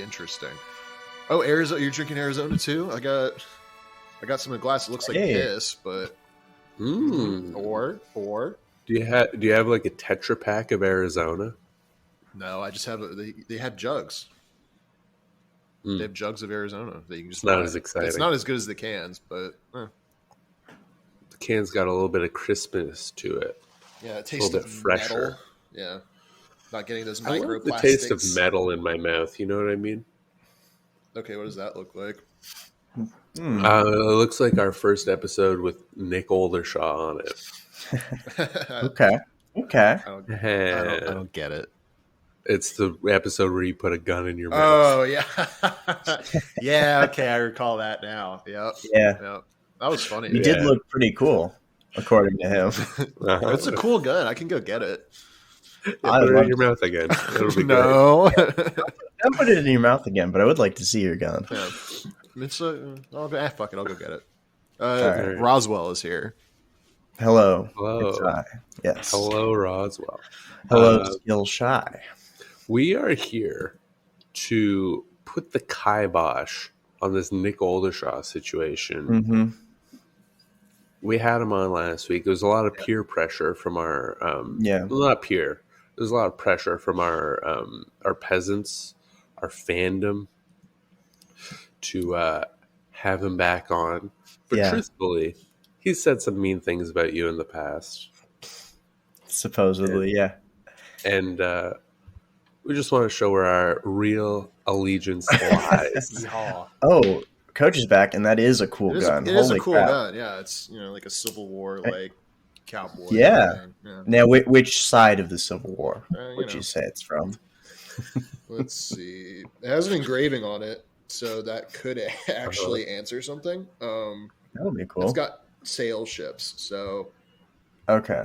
be interesting. Oh, Arizona! You're drinking Arizona too? I got some in a glass. It looks like piss, but or do you have like a Tetra Pak of Arizona? No, I just have they have jugs. They have jugs of Arizona that you can just not buy. as exciting. It's not as good as the cans, but the can's got a little bit of crispness to it. Yeah, it tastes a little bit fresher. Metal. Yeah, not getting those I microplastics. love the taste of metal in my mouth. You know what I mean? Okay, what does that look like? It looks like our first episode with Nick Oldershaw on it. Okay. I don't get it. It's the episode where you put a gun in your mouth. Oh, yeah. Yeah, okay, I recall that now. Yep. Yeah. That was funny. He did look pretty cool, according to him. It's a cool gun. I can go get it. Put it in your mouth again. It'll be no. Don't put it in your mouth again, but I would like to see your gun. Yeah. It's fuck it. I'll go get it. Right. Roswell is here. Hello. Hello. Shy. Yes. Hello, Roswell. Hello, Skill Shy. We are here to put the kibosh on this Nick Oldershaw situation. Mm-hmm. We had him on last week. There was a lot of peer pressure from our not peer. There's a lot of pressure from our peasants, our fandom, to have him back on. But truthfully, he's said some mean things about you in the past. Supposedly, yeah. And we just want to show where our real allegiance lies. Oh, Coach is back, and that is a cool gun. It is a cool gun. Yeah, it's like a Civil War like cowboy. Yeah. Now, which side of the Civil War would you say it's from? Let's see. It has an engraving on it, so that could actually answer something. That would be cool. It's got sail ships, so okay.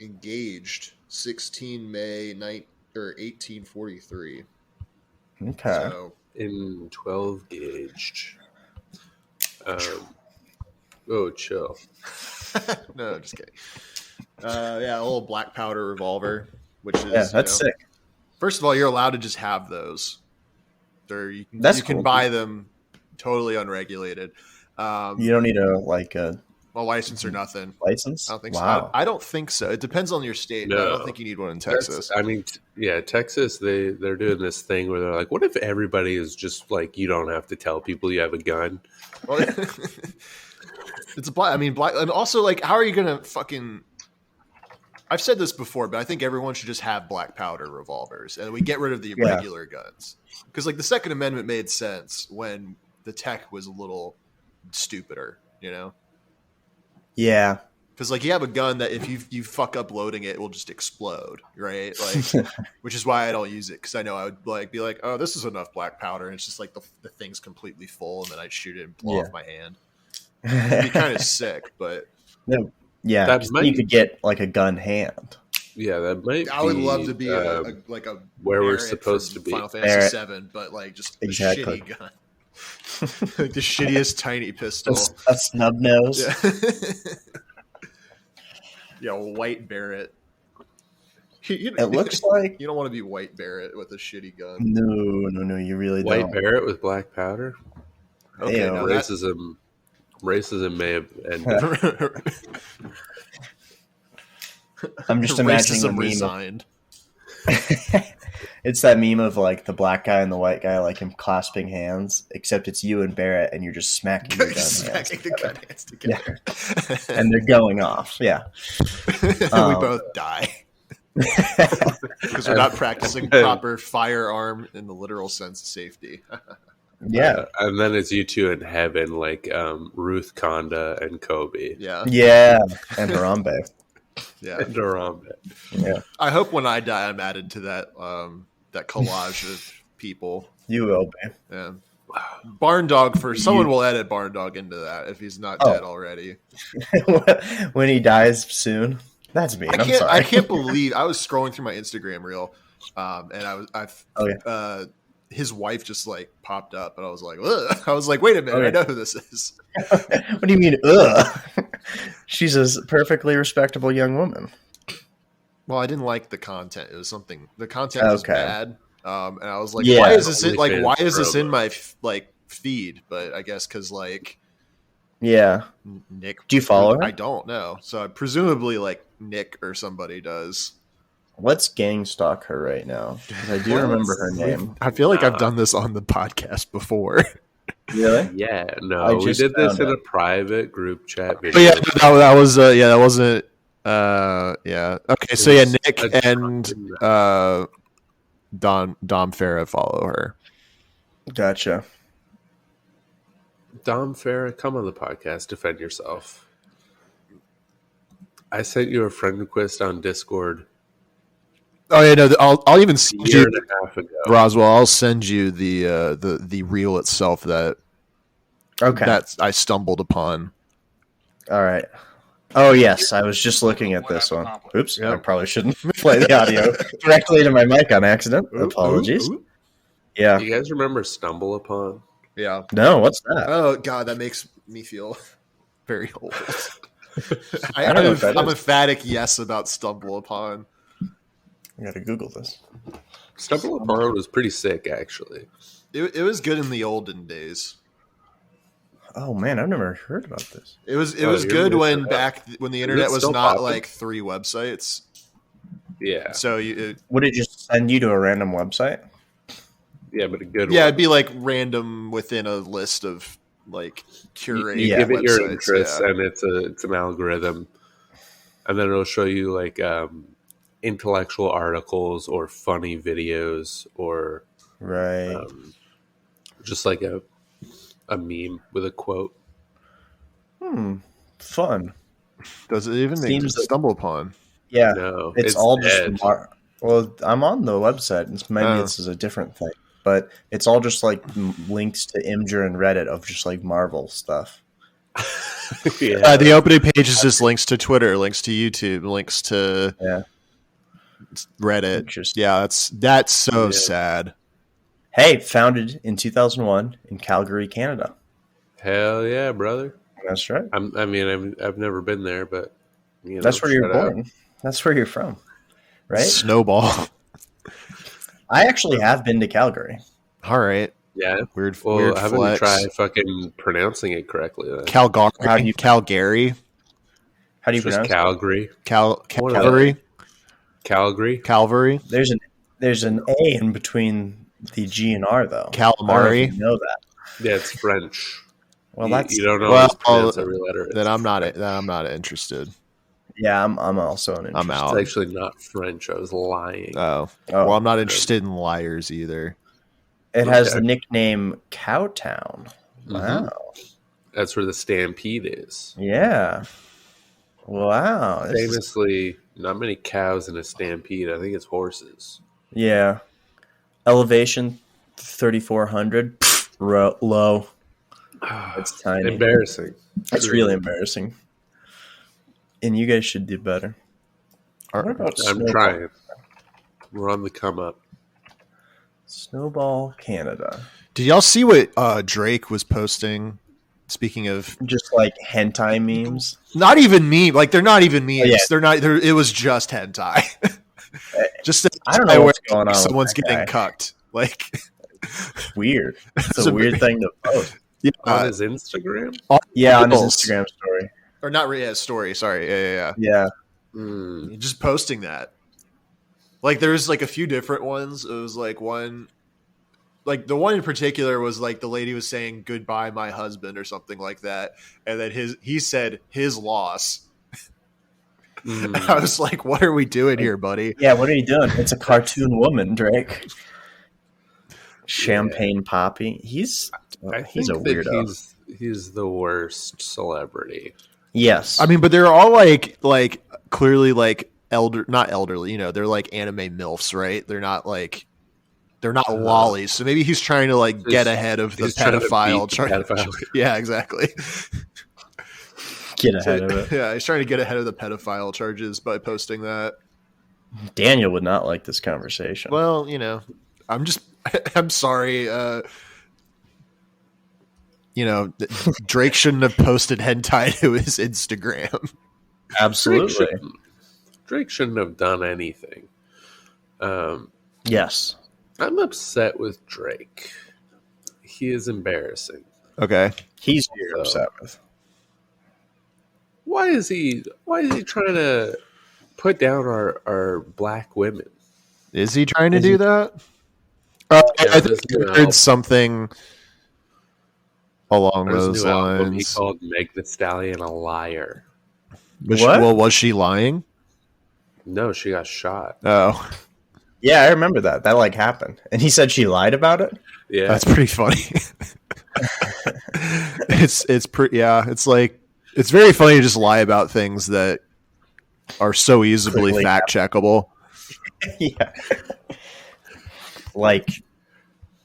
Engaged 16 May 1843. Okay. So, in 12 gauged. Chill. No, just kidding. A little black powder revolver, which is that's sick. First of all, you're allowed to just have those. You can buy them totally unregulated. You don't need a license or nothing. License? I don't think wow. so. I don't think so. It depends on your state. No. But I don't think you need one in Texas. Texas, they're doing this thing where they're like, what if everybody is just like, you don't have to tell people you have a gun? Well, it's a black. And also, like, how are you going to fucking... I've said this before, but I think everyone should just have black powder revolvers, and we get rid of the regular guns. Because, like, the Second Amendment made sense when the tech was a little stupider, you know? Yeah. Because, like, you have a gun that if you fuck up loading it, it will just explode, right? Like, which is why I don't use it, because I know I would be like, oh, this is enough black powder, and it's just like the thing's completely full, and then I'd shoot it and blow off my hand. It'd be kind of sick, but... No. Yeah, you could get like a gun hand. Yeah, that might. I would love to be a where we're supposed to be. Final Fantasy VII, but like just a shitty gun, like the shittiest tiny pistol, a snub nose. Yeah, white Barrett. It looks like you don't want to be white Barrett with a shitty gun. No, you really don't. White Barrett with black powder. Okay, now racism may have ended. I'm just imagining racism resigned. It's that meme of like the black guy and the white guy, like him clasping hands, except it's you and Barrett, and you're just smacking your gun hands together. Yeah. And they're going off. Yeah, we both die because we're not practicing proper firearm in the literal sense of safety. Yeah, and then it's you two in heaven, like Ruth Conda and Kobe. Yeah, and Harambe. And Harambe. Yeah. I hope when I die, I'm added to that that collage of people. You will be. Yeah. Barn Dog someone will edit Barn Dog into that if he's not dead already. When he dies soon. That's me. I can't believe I was scrolling through my Instagram reel, and his wife just like popped up, and I was like, ugh. I was like, wait a minute, I know who this is. What do you mean, ugh? She's a perfectly respectable young woman. Well, I didn't like the content. It was something. The content was bad, and I was like, Yeah. "Why is this? Why is this in my feed?" But I guess because Nick. Do you follow her? I don't know. So presumably Nick or somebody does. Let's gang stalk her right now, because I do remember her name. I feel like I've done this on the podcast before. Really? Yeah. No, we did this in a private group chat video. But yeah, that was that wasn't. Yeah. Okay. So yeah, Nick and Dom Farah follow her. Gotcha. Dom Farah, come on the podcast, defend yourself. I sent you a friend request on Discord. Oh yeah, no, I'll even send you and a half ago. Roswell. I'll send you the reel itself that I stumbled upon. All right. Oh yes, I was just looking at this one. Oops, yep. I probably shouldn't play the audio directly to my mic on accident. Apologies. Yeah. Do you guys remember Stumble Upon? Yeah. No, what's that? Oh god, that makes me feel very old. I'm emphatic yes about Stumble Upon. I gotta Google this. Stumble Upon was pretty sick, actually. It was good in the olden days. Oh man, I've never heard about this. It was good when the internet was not popping? 3 websites. Yeah. So would it just send you to a random website? Yeah, but a good one. Yeah, it'd be random within a list of curated. You give it your interests, and it's an algorithm, and then it'll show you intellectual articles or funny videos or just a meme with a quote. Fun. Does it even make Stumble Upon? Yeah. No, it's all dead. Just well, I'm on the website. Maybe this is a different thing, but it's all just links to Imgur and Reddit of just Marvel stuff. Yeah. The opening page is just links to Twitter, links to YouTube, links to Reddit. Yeah, that's so sad. Hey, founded in 2001 in Calgary, Canada. Hell yeah, brother! That's right. I've never been there, but that's where you're born. That's where you're from, right? Snowball. I actually have been to Calgary. All right. Yeah. Weird I haven't tried fucking pronouncing it correctly. Then. Calgary. How do you pronounce Calgary? Calgary. Calvary. There's an A in between the G and R though. Calamari. You know that. Yeah, it's French. Well, you don't know. Pronounce every letter. Then I'm not interested. Yeah, I'm also uninterested. I'm out. It's actually not French. I was lying. Oh. Well, I'm not interested in liars either. It has the nickname Cowtown. Wow. Mm-hmm. That's where the Stampede is. Yeah. Wow. Famously, not many cows in a stampede. I think it's horses. Yeah. Elevation 3,400. Low. It's tiny. Embarrassing. It's really embarrassing. And you guys should do better. I'm trying. We're on the come up. Snowball, Canada. Did y'all see what Drake was posting? Speaking of just hentai memes, not even meme. They're not even memes. Yeah. They're not. It was just hentai. Just I don't know what's going on. Someone's getting cucked. Weird. It's a weird thing to post. Yeah, on his Instagram. On his Instagram story. Or not really. Story. Sorry. Yeah. Yeah. Just posting that. There's a few different ones. It was one. The one in particular was the lady was saying goodbye my husband or something like that, and then he said his loss. And I was like, what are we doing here, buddy? Yeah, what are you doing? It's a cartoon woman, Drake. Champagne Poppy. He's a weirdo. He's the worst celebrity. Yes. But they're all clearly not elderly, they're anime MILFs, right? They're not they're not lollies. So maybe he's trying to get ahead of the pedophile charge. Yeah, exactly. Get ahead of it. Yeah, he's trying to get ahead of the pedophile charges by posting that. Daniel would not like this conversation. Well, I'm sorry. Drake shouldn't have posted hentai to his Instagram. Absolutely. Drake shouldn't have done anything. Yes. I'm upset with Drake. He is embarrassing. Okay. He's who you're upset with. Why is he trying to put down our black women? Is he trying to do that? I think I heard something along those lines. He called Meg Thee Stallion a liar. Was she lying? No, she got shot. Oh. Yeah, I remember that. That like happened. And he said she lied about it? Yeah. That's pretty funny. It's pretty, yeah, it's like, it's very funny to just lie about things that are so easily fact checkable. Yeah. Like,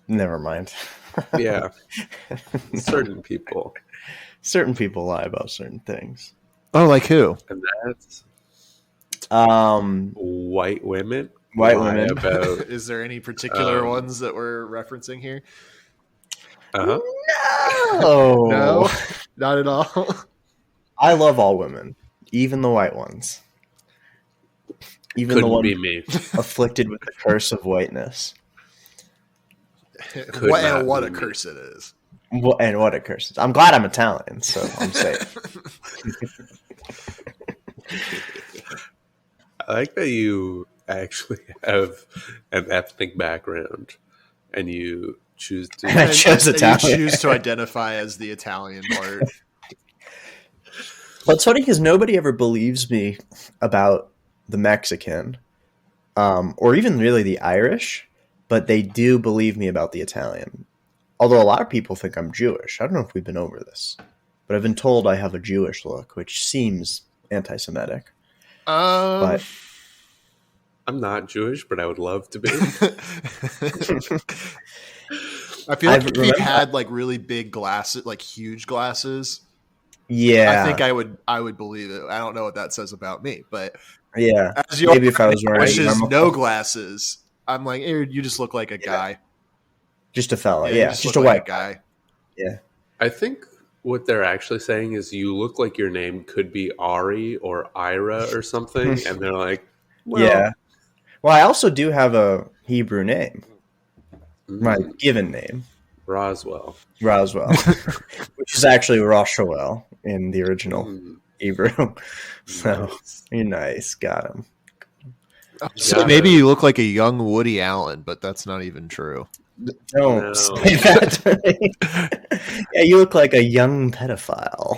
never mind. Yeah. Certain people lie about certain things. Oh, like who? And that's white women. White women. Is there any particular ones that we're referencing here? No, no, not at all. I love all women, even the white ones. Even the one be me. afflicted with the curse of whiteness. What a curse it is. And what a curse. I'm glad I'm Italian, so I'm safe. I like that you actually have an ethnic background and you choose to I chose Italian. You choose to identify as the Italian part. Well, it's funny because nobody ever believes me about the Mexican, or even really the Irish, but they do believe me about the Italian. Although a lot of people think I'm Jewish. I don't know if we've been over this, but I've been told I have a Jewish look, which seems anti-Semitic. But I'm not Jewish, but I would love to be. I feel like if he had like really big glasses, like huge glasses. Yeah, I think I would believe it. I don't know what that says about me, but yeah, maybe if I was wearing no glasses, I'm like, hey, you just look like a guy, just a fella, just a white guy. Yeah, I think what they're actually saying is you look like your name could be Ari or Ira or something, and they're like, well, yeah. Well, I also do have a Hebrew name, my given name, Roswell, which is actually Roshuel in the original Hebrew. So nice, got him. So maybe you look like a young Woody Allen, but that's not even true. Don't say that to me. Yeah, you look like a young pedophile.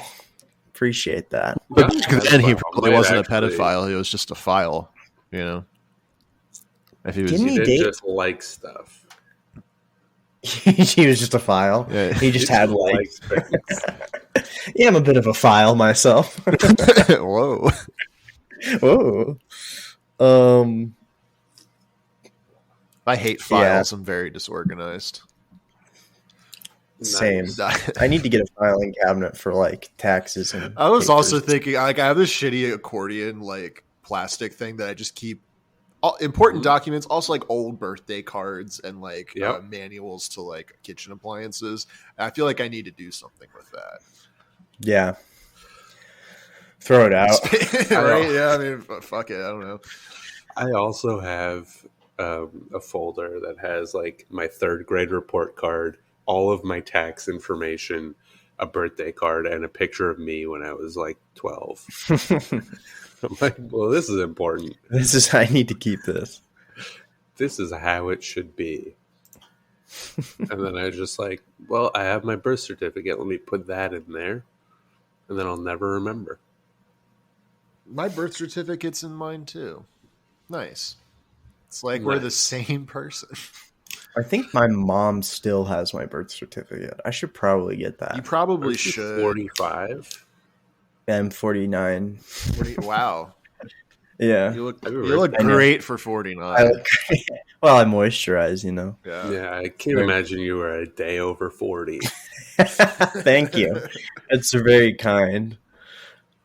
Appreciate that. But then he probably wasn't a pedophile. He was just a file, you know. If he was, he did just like stuff. He was just a file. Yeah. He just had likes. Yeah, I'm a bit of a file myself. Whoa. I hate files. Yeah. I'm very disorganized. Same. Nice. I need to get a filing cabinet for like taxes and I was also thinking like I have this shitty accordion like plastic thing that I just keep important documents, also like old birthday cards and like manuals to like kitchen appliances. And I feel like I need to do something with that. Yeah. Throw it out. Right? Yeah, I mean fuck it, I don't know. I also have a folder that has like my third grade report card, all of my tax information, a birthday card, and a picture of me when I was like 12. I'm like, well, this is important. I need to keep this. This is how it should be. And then I just like, well, I have my birth certificate. Let me put that in there. And then I'll never remember. My birth certificate's in mine too. Nice. It's like we're the same person. I think my mom still has my birth certificate. I should probably get that. You probably should. 45? I'm 49. Wow. Yeah. You look great for 49. Well, I moisturize, you know. Yeah, I can't imagine you were a day over 40. Thank you. That's very kind.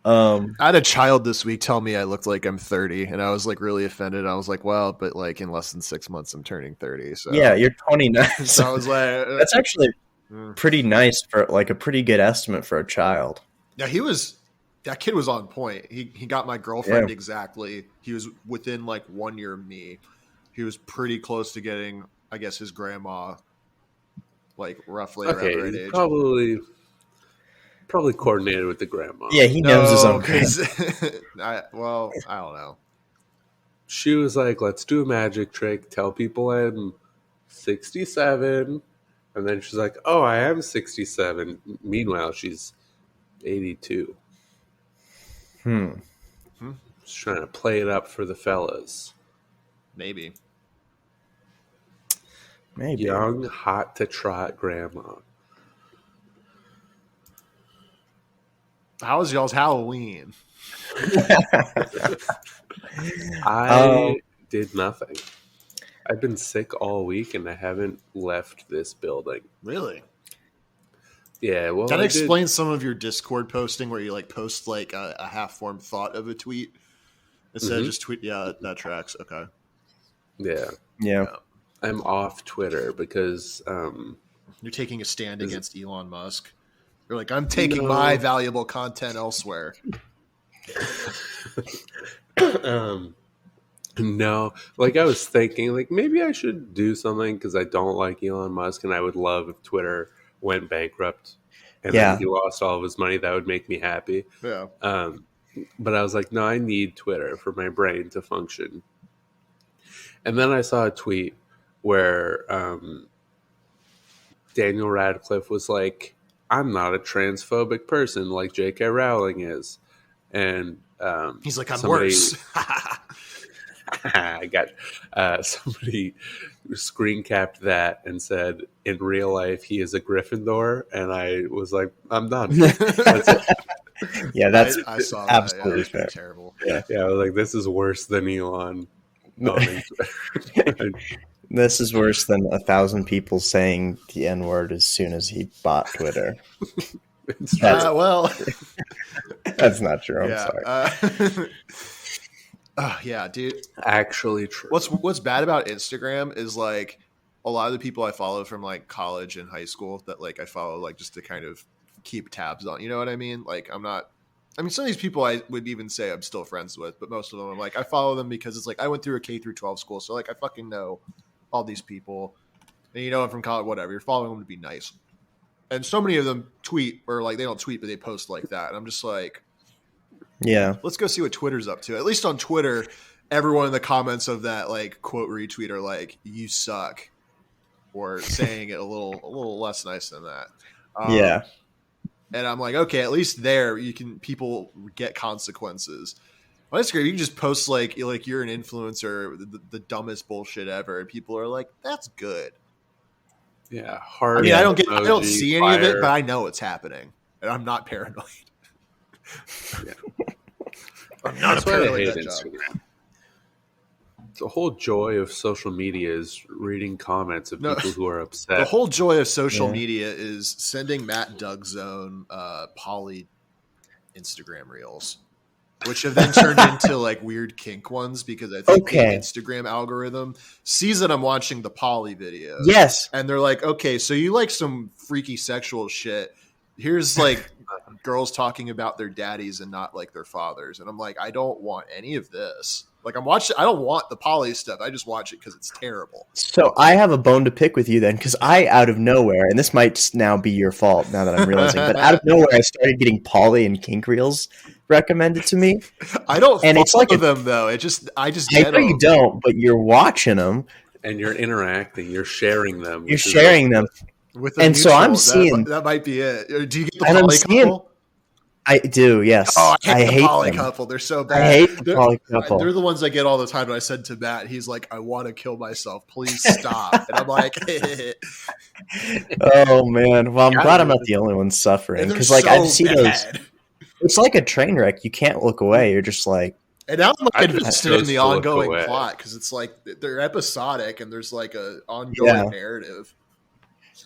I had a child this week tell me I looked like I'm 30, and I was like really offended. I was like, well, but like in less than 6 months, I'm turning 30. So yeah, you're 29. So I was like, that's actually pretty nice for like a pretty good estimate for a child. Yeah, he was That kid was on point. He got my girlfriend exactly. He was within like 1 year of me. He was pretty close to getting, I guess, his grandma, like roughly around that age. Probably coordinated with the grandma. Yeah, he knows his own grandma. I don't know. She was like, "Let's do a magic trick. Tell people I'm 67." And then she's like, "Oh, I am 67." Meanwhile, she's 82. Just trying to play it up for the fellas. Maybe. Young, hot to trot grandma. How was y'all's Halloween? I did nothing. I've been sick all week and I haven't left this building. Really? Yeah, well, Can I explain some of your Discord posting where you like post like a half-formed thought of a tweet instead of just tweet? Yeah, that tracks. Okay. Yeah. I'm off Twitter because you're taking a stand against Elon Musk. You're like, I'm taking my valuable content elsewhere. No, like I was thinking, like maybe I should do something because I don't like Elon Musk, and I would love if Twitter went bankrupt and then he lost all of his money. That would make me happy. Yeah. But I was like, no, I need Twitter for my brain to function. And then I saw a tweet where Daniel Radcliffe was like, I'm not a transphobic person like J.K. Rowling is. And he's like, I'm worse. I got somebody screen capped that and said, in real life, he is a Gryffindor. And I was like, I'm done. That's it. Yeah, that's I saw absolutely that. Yeah, terrible. Yeah, I was like, this is worse than Elon. This is worse than 1,000 people saying the N-word as soon as he bought Twitter. Well, that's not true. I'm sorry. Yeah, dude. Actually true. What's bad about Instagram is like a lot of the people I follow from like college and high school that like I follow like just to kind of keep tabs on. You know what I mean? Like some of these people I would even say I'm still friends with, but most of them I'm like I follow them because it's like I went through a K through 12 school, so like I fucking know all these people, and you know I'm from college. Whatever, you're following them to be nice, and so many of them tweet or like they don't tweet, but they post like that, and I'm just like. Yeah. Let's go see what Twitter's up to. At least on Twitter, everyone in the comments of that like quote retweet are like, you suck. Or saying it a little less nice than that. Yeah. And I'm like, okay, at least there people get consequences. On Instagram, you can just post like you're an influencer, the dumbest bullshit ever, and people are like, that's good. Yeah. I mean, I don't see any of it, but I know it's happening. And I'm not paranoid. Yeah. I'm not That's why I hate Instagram. The whole joy of social media is reading comments of people who are upset. The whole joy of social media is sending Matt Doug's own poly Instagram reels, which have then turned into like weird kink ones because I think the Instagram algorithm sees that I'm watching the poly videos. Yes. And they're like, okay, so you like some freaky sexual shit. Here's like girls talking about their daddies and not like their fathers. And I'm like, I don't want any of this. Like I don't want the poly stuff. I just watch it because it's terrible. So I have a bone to pick with you then, because I, out of nowhere, and this might now be your fault now that I'm realizing, but out of nowhere, I started getting poly and kink reels recommended to me. I don't follow them though. I just I know you don't, but you're watching them. And you're interacting. You're sharing them. You're sharing them. And so I'm seeing that might be it. Do you get the poly couple? I do, yes. Oh, I hate the poly couple. They're so bad. I hate the poly couple. They're the ones I get all the time. And I said to Matt, he's like, I want to kill myself. Please stop. And I'm like, oh, man. Well, I'm glad I'm not the only one suffering. Because, like, I've seen those. It's like a train wreck. You can't look away. You're just like. And now I'm like invested in the ongoing plot because it's like they're episodic and there's like a ongoing narrative.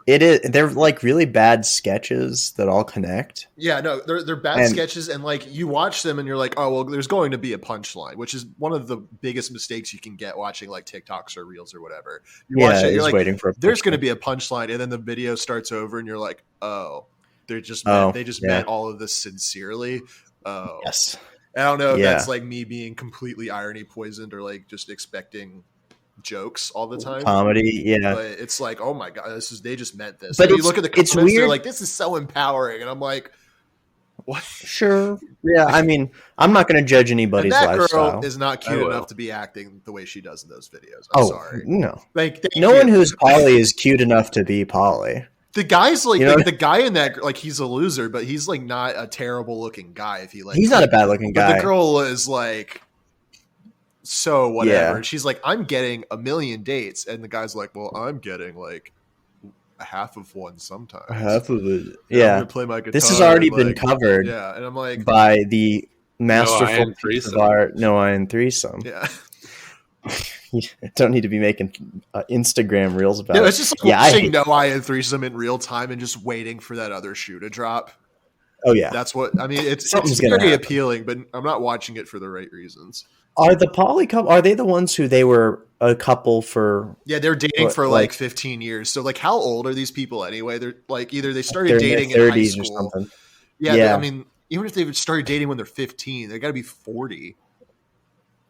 It is. They're like really bad sketches that all connect. Yeah, no, they're bad sketches, and like you watch them, and you're like, oh well, there's going to be a punchline, which is one of the biggest mistakes you can get watching like TikToks or Reels or whatever. You watch it, you're like, waiting for there's going to be a punchline, and then the video starts over, and you're like, oh, they just meant all of this sincerely. Oh, Yes. I don't know if Yeah. that's like me being completely irony poisoned or like just expecting jokes all the time. Comedy, yeah. But it's like, oh my god, they just meant this. But And you look at the comments, it's weird. they're like, this is so empowering, and I'm like, what? Sure. Yeah, I mean, I'm not going to judge And anybody's that lifestyle. girl is not I cute will. enough to be acting the way she does in those videos. I'm sorry. No. Like, thank No you. one who's Polly is cute enough to be Polly. The guy's like, You know- the guy in that, like, he's a loser, but he's like not a terrible looking guy. If he like, He's not a bad looking but guy. the girl is like, so whatever. Yeah. And she's like, I'm getting a million dates, and the guy's like, well, I'm getting like a half of one sometimes. Half of it. I'm Yeah. gonna play my guitar. This has already and, been like, covered Yeah, and I'm like, by the masterful Iron piece of threesome. art, No Iron Threesome. yeah, You don't need to be making Instagram reels about yeah. it. It's just like Yeah, I watching hate- No I in threesome in real time and just waiting for that other shoe to drop. Oh, yeah. That's what I mean. It's Something's gonna very happen. appealing, but I'm not watching it for the right reasons. Are the Polly couple, are they the ones who they were a couple for? Yeah, they're dating What, for like- like 15 years. So like, how old are these people anyway? They're like either they They're started in dating their in high 30s or school. something. Yeah, Yeah. I mean, even if they've started dating when they're 15, they got to be 40,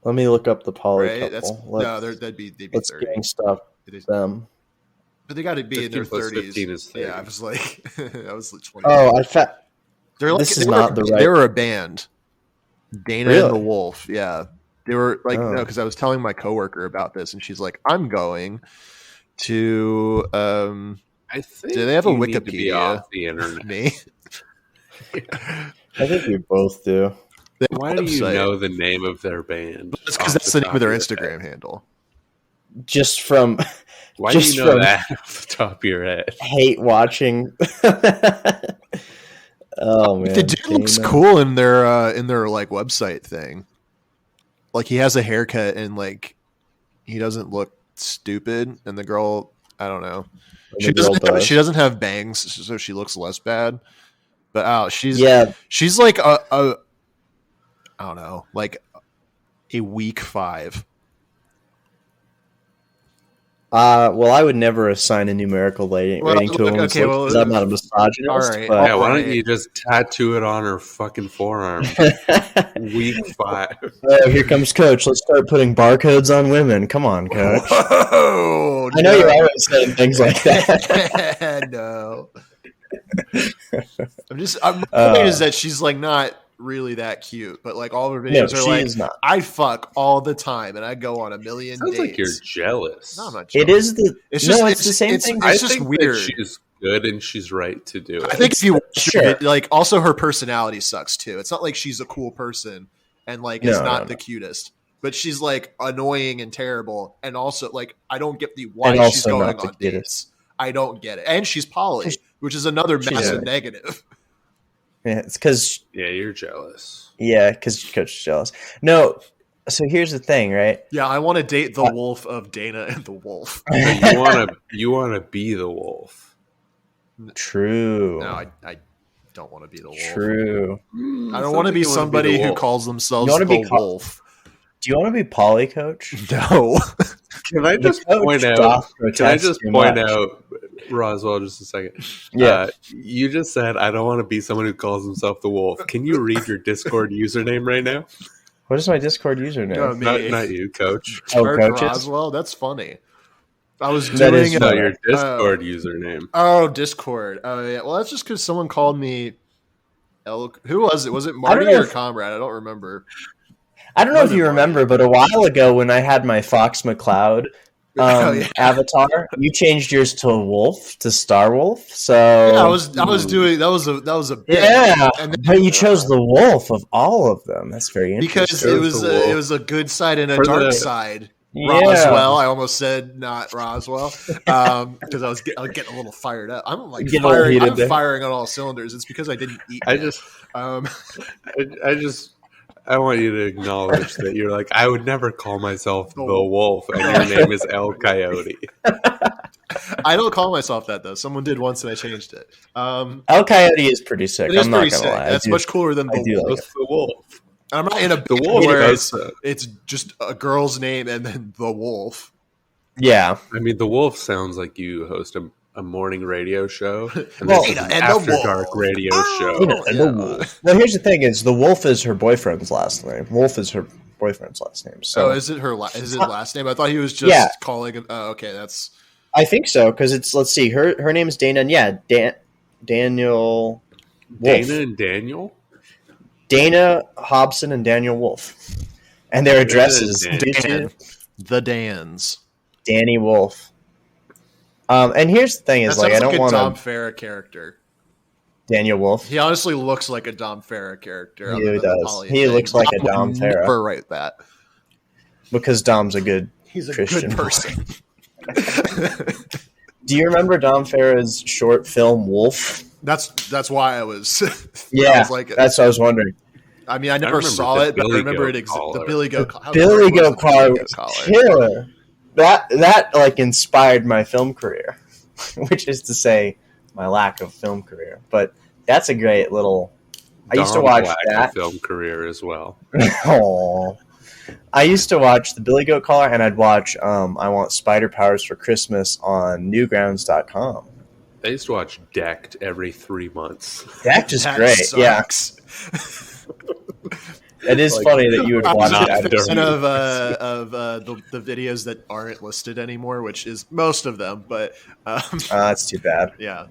Let me look up the Polly right? couple. That's Let's, they'd be let's 30. gang stuff It is- them. But they got to be in their 15 plus 30s. 15 is 30. Yeah, I was like, I was like 20. Oh, I fa- They're like, this is they were- not the right- They were a band, Dana Really? and the Wolf. Yeah, they were like Oh. no, because I was telling my coworker about this, and she's like, "I'm going to I think Do they have a you need to be Wikipedia? off the internet. me." I think we both do. They have a Why do you website. know the name of their band? That's because off that's the name top of their your Instagram head? handle. Just from Why Just do you know from- that off the top of your head? hate watching. Oh man, The dude looks Dana. cool in their like website thing. Like he has a haircut and like he doesn't look stupid, and the girl, I don't know. The girl does. She doesn't have bangs, so she looks less bad. But she's like a I don't know, like a weak 5. Well, I would never assign a numerical rating Well, to a woman's okay, look well, because I'm not a misogynist. all right. but- Yeah, why don't right. you just tattoo it on her fucking forearm? Week 5. Oh, here comes Coach. Let's start putting barcodes on women. Come on, Coach. Whoa, I know you're always saying things like that. No. My point is that she's like not really that cute, but like all of her No, videos are she like, is not. I fuck all the time and I go on a million Sounds dates. like you're jealous. No, I'm not It jealous. is the. It's no, just- it's the same it's- thing. it's I just think weird. that she's good and she's right to do it. I think if you watch Sure. it, like also her personality sucks too. It's not like she's a cool person and like is No, not no, the cutest, but she's like annoying and terrible. And also like I don't get the why And she's also going not the on cutest. dates. I don't get it. And she's poly, which is another She's massive a- negative. Yeah, it's because Yeah, you're jealous. Coach is jealous. No, so here's the thing, right? Yeah, I want to date the wolf of Dana and the Wolf. But you wanna be the wolf. True. No, I don't want to be the wolf. True. I don't want to be somebody who calls themselves You wanna the be wolf. Do you want to be Polly, Coach? No. Can I just The coach point out? doth Can I protest just too point much. out, Roswell, just a second? Yeah. You just said I don't want to be someone who calls himself the wolf. Can you read your Discord username right now? What is my Discord username? No, me. Not you, Coach. Oh, Mark coaches? Roswell? That's funny. I was That is doing No, funny. your Discord username. Oh, Discord. Oh, yeah. Well, that's just because someone called me. Who was it? Was it don't Marty know or if- Comrade? I don't remember. I don't know if Wasn't you Marty. remember, but a while ago when I had my Fox McCloud Oh, yeah. avatar, you changed yours to a wolf, to Star Wolf. So Yeah, I was doing that was a bit. Yeah, And then- but you chose the wolf of all of them. That's very interesting. because Chose it was the wolf. it was a good side and a For dark the- side. Yeah. Roswell. I almost said not Roswell because I was getting a little fired up. I'm like Getting a little firing. heated I'm there. firing on all cylinders. It's because I didn't eat. I yet. just, Um, I want you to acknowledge that you're like, I would never call myself the wolf, and your name is El Coyote. I don't call myself that though. Someone did once, and I changed it. El Coyote is pretty sick. It is I'm not pretty gonna sick. lie. That's much cooler than I the do wolf. like What's the wolf? I'm not in a The band wolf where does. it's just a girl's name and then the wolf. Yeah, I mean, the wolf sounds like you host a morning radio show, and Well, this is an and the after wolf. dark radio show. Dana and the wolf. Well, here's the thing: is the wolf is her boyfriend's last name. Wolf is her boyfriend's last name. So is it is it last name? I thought he was just calling him. Oh, okay, that's. I think so because it's let's see, her name is Dana, and Daniel Wolf. Dana and Daniel. Dana Hobson and Daniel Wolf, and their addresses The Dans. Danny Wolf. And here's the thing: is That like I don't a want Dom to Farah character. Daniel Wolf. He honestly looks like a Dom Farah character. He does. He looks like a Dom Farah. Never write that because Dom's a good. He's a Christian good person. Do you remember Dom Farah's short film Wolf? That's why I was. Yeah, I was like, that's what I was wondering. I mean, I never saw it, but I remember it existed. The Billy Goat Collar. Billy Goat Collar was killer. That like inspired my film career, which is to say, my lack of film career. But that's a great little. I used to watch that film career as well. Oh, I used to watch the Billy Goat Collar, and I'd watch I Want Spider Powers for Christmas on Newgrounds.com. I used to watch Decked every 3 months. Decked is great. Sucks. Yeah. It is funny that you would watch it. Of the videos that aren't listed anymore, which is most of them, but that's too bad. Yeah.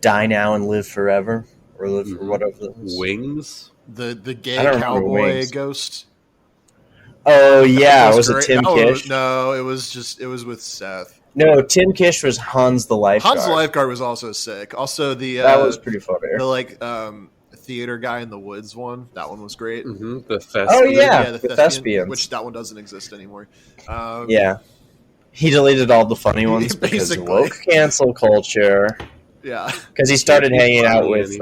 Die Now and Live Forever, or Live for whatever. Wings. The gay cowboy ghost. Oh yeah, was it Tim Kish? No, it was with Seth. No, Tim Kish was Hans the Lifeguard. Hans the Lifeguard was also sick. Also that was pretty funny. The theater guy in the woods one. That one was great. Mm-hmm. The Thespian. Oh yeah, the Thespians. Which that one doesn't exist anymore. Yeah, he deleted all the funny ones because of woke cancel culture. Yeah, because he started hanging out with who's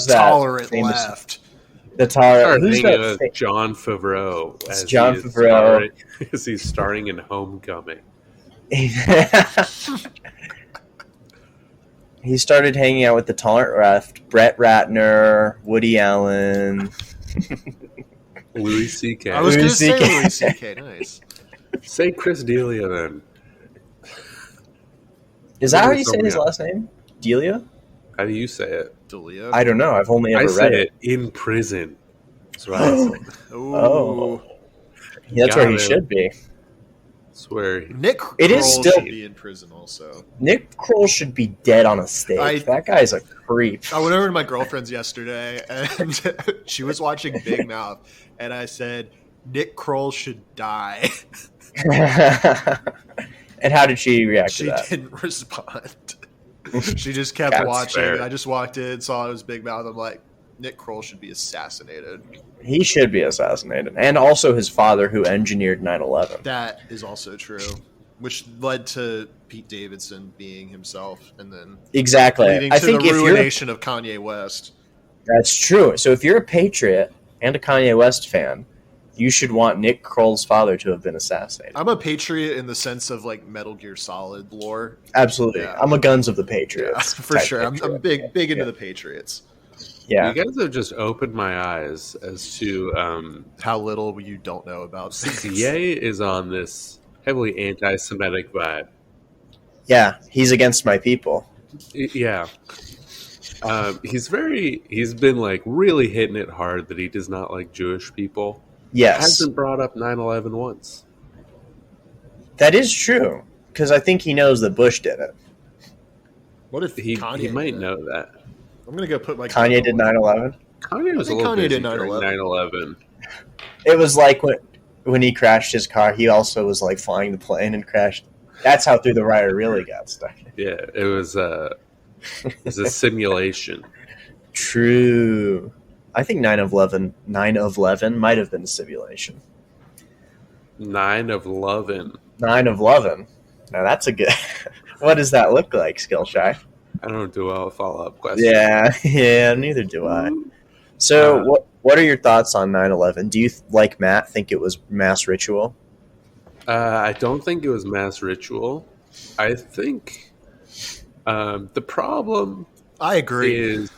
the tolerant left. The tolerant. Who's that? Jon Favreau. John Favreau. As he's starring in Homecoming. He started hanging out with the tolerant left. Brett Ratner, Woody Allen, Louis C.K. I was going to say Louis C.K. Nice. Say Chris D'Elia then. Is that how you say his last name? Delia? How do you say it? Delia? I don't know. I've only ever read it. In prison. That's what I say. Oh. That's where he should be. Swear. Nick Kroll should be in prison also. Nick Kroll should be dead on a stake. That guy's a creep. I went over to my girlfriend's yesterday, and she was watching Big Mouth, and I said, Nick Kroll should die. And how did she react to that? She didn't respond. She just kept watching. Fair. I just walked in, saw it was Big Mouth. I'm like, Nick Kroll should be assassinated. He should be assassinated. And also his father, who engineered 9/11. That is also true, which led to Pete Davidson being himself, and then leading to the ruination of Kanye West. That's true. So if you're a Patriot and a Kanye West fan, you should want Nick Kroll's father to have been assassinated. I'm a Patriot in the sense of like Metal Gear Solid lore. Absolutely. Yeah. I'm a Guns of the Patriots. Yeah, for sure. I'm big into the Patriots. Yeah. You guys have just opened my eyes as to how little you don't know about things. Ye is on this heavily anti-Semitic vibe. Yeah, he's against my people. Yeah. He's been like really hitting it hard that he does not like Jewish people. Yes. Hasn't brought up 9/11 once. That is true, because I think he knows that Bush did it. What if he might know that? I'm going to go put my... Kanye did 9/11? Kanye was a little busy during 9/11. It was like when he crashed his car, he also was like flying the plane and crashed. That's how Through the Wire really got started. Yeah, it was a simulation. True. I think 9/11 might have been a simulation. 9/11. 9/11. Now that's a good... What does that look like, Skillshy? I don't do well with follow-up questions. Yeah, neither do I. So what are your thoughts on 9/11? Do you, like Matt, think it was mass ritual? I don't think it was mass ritual. I think the problem... I agree. Is...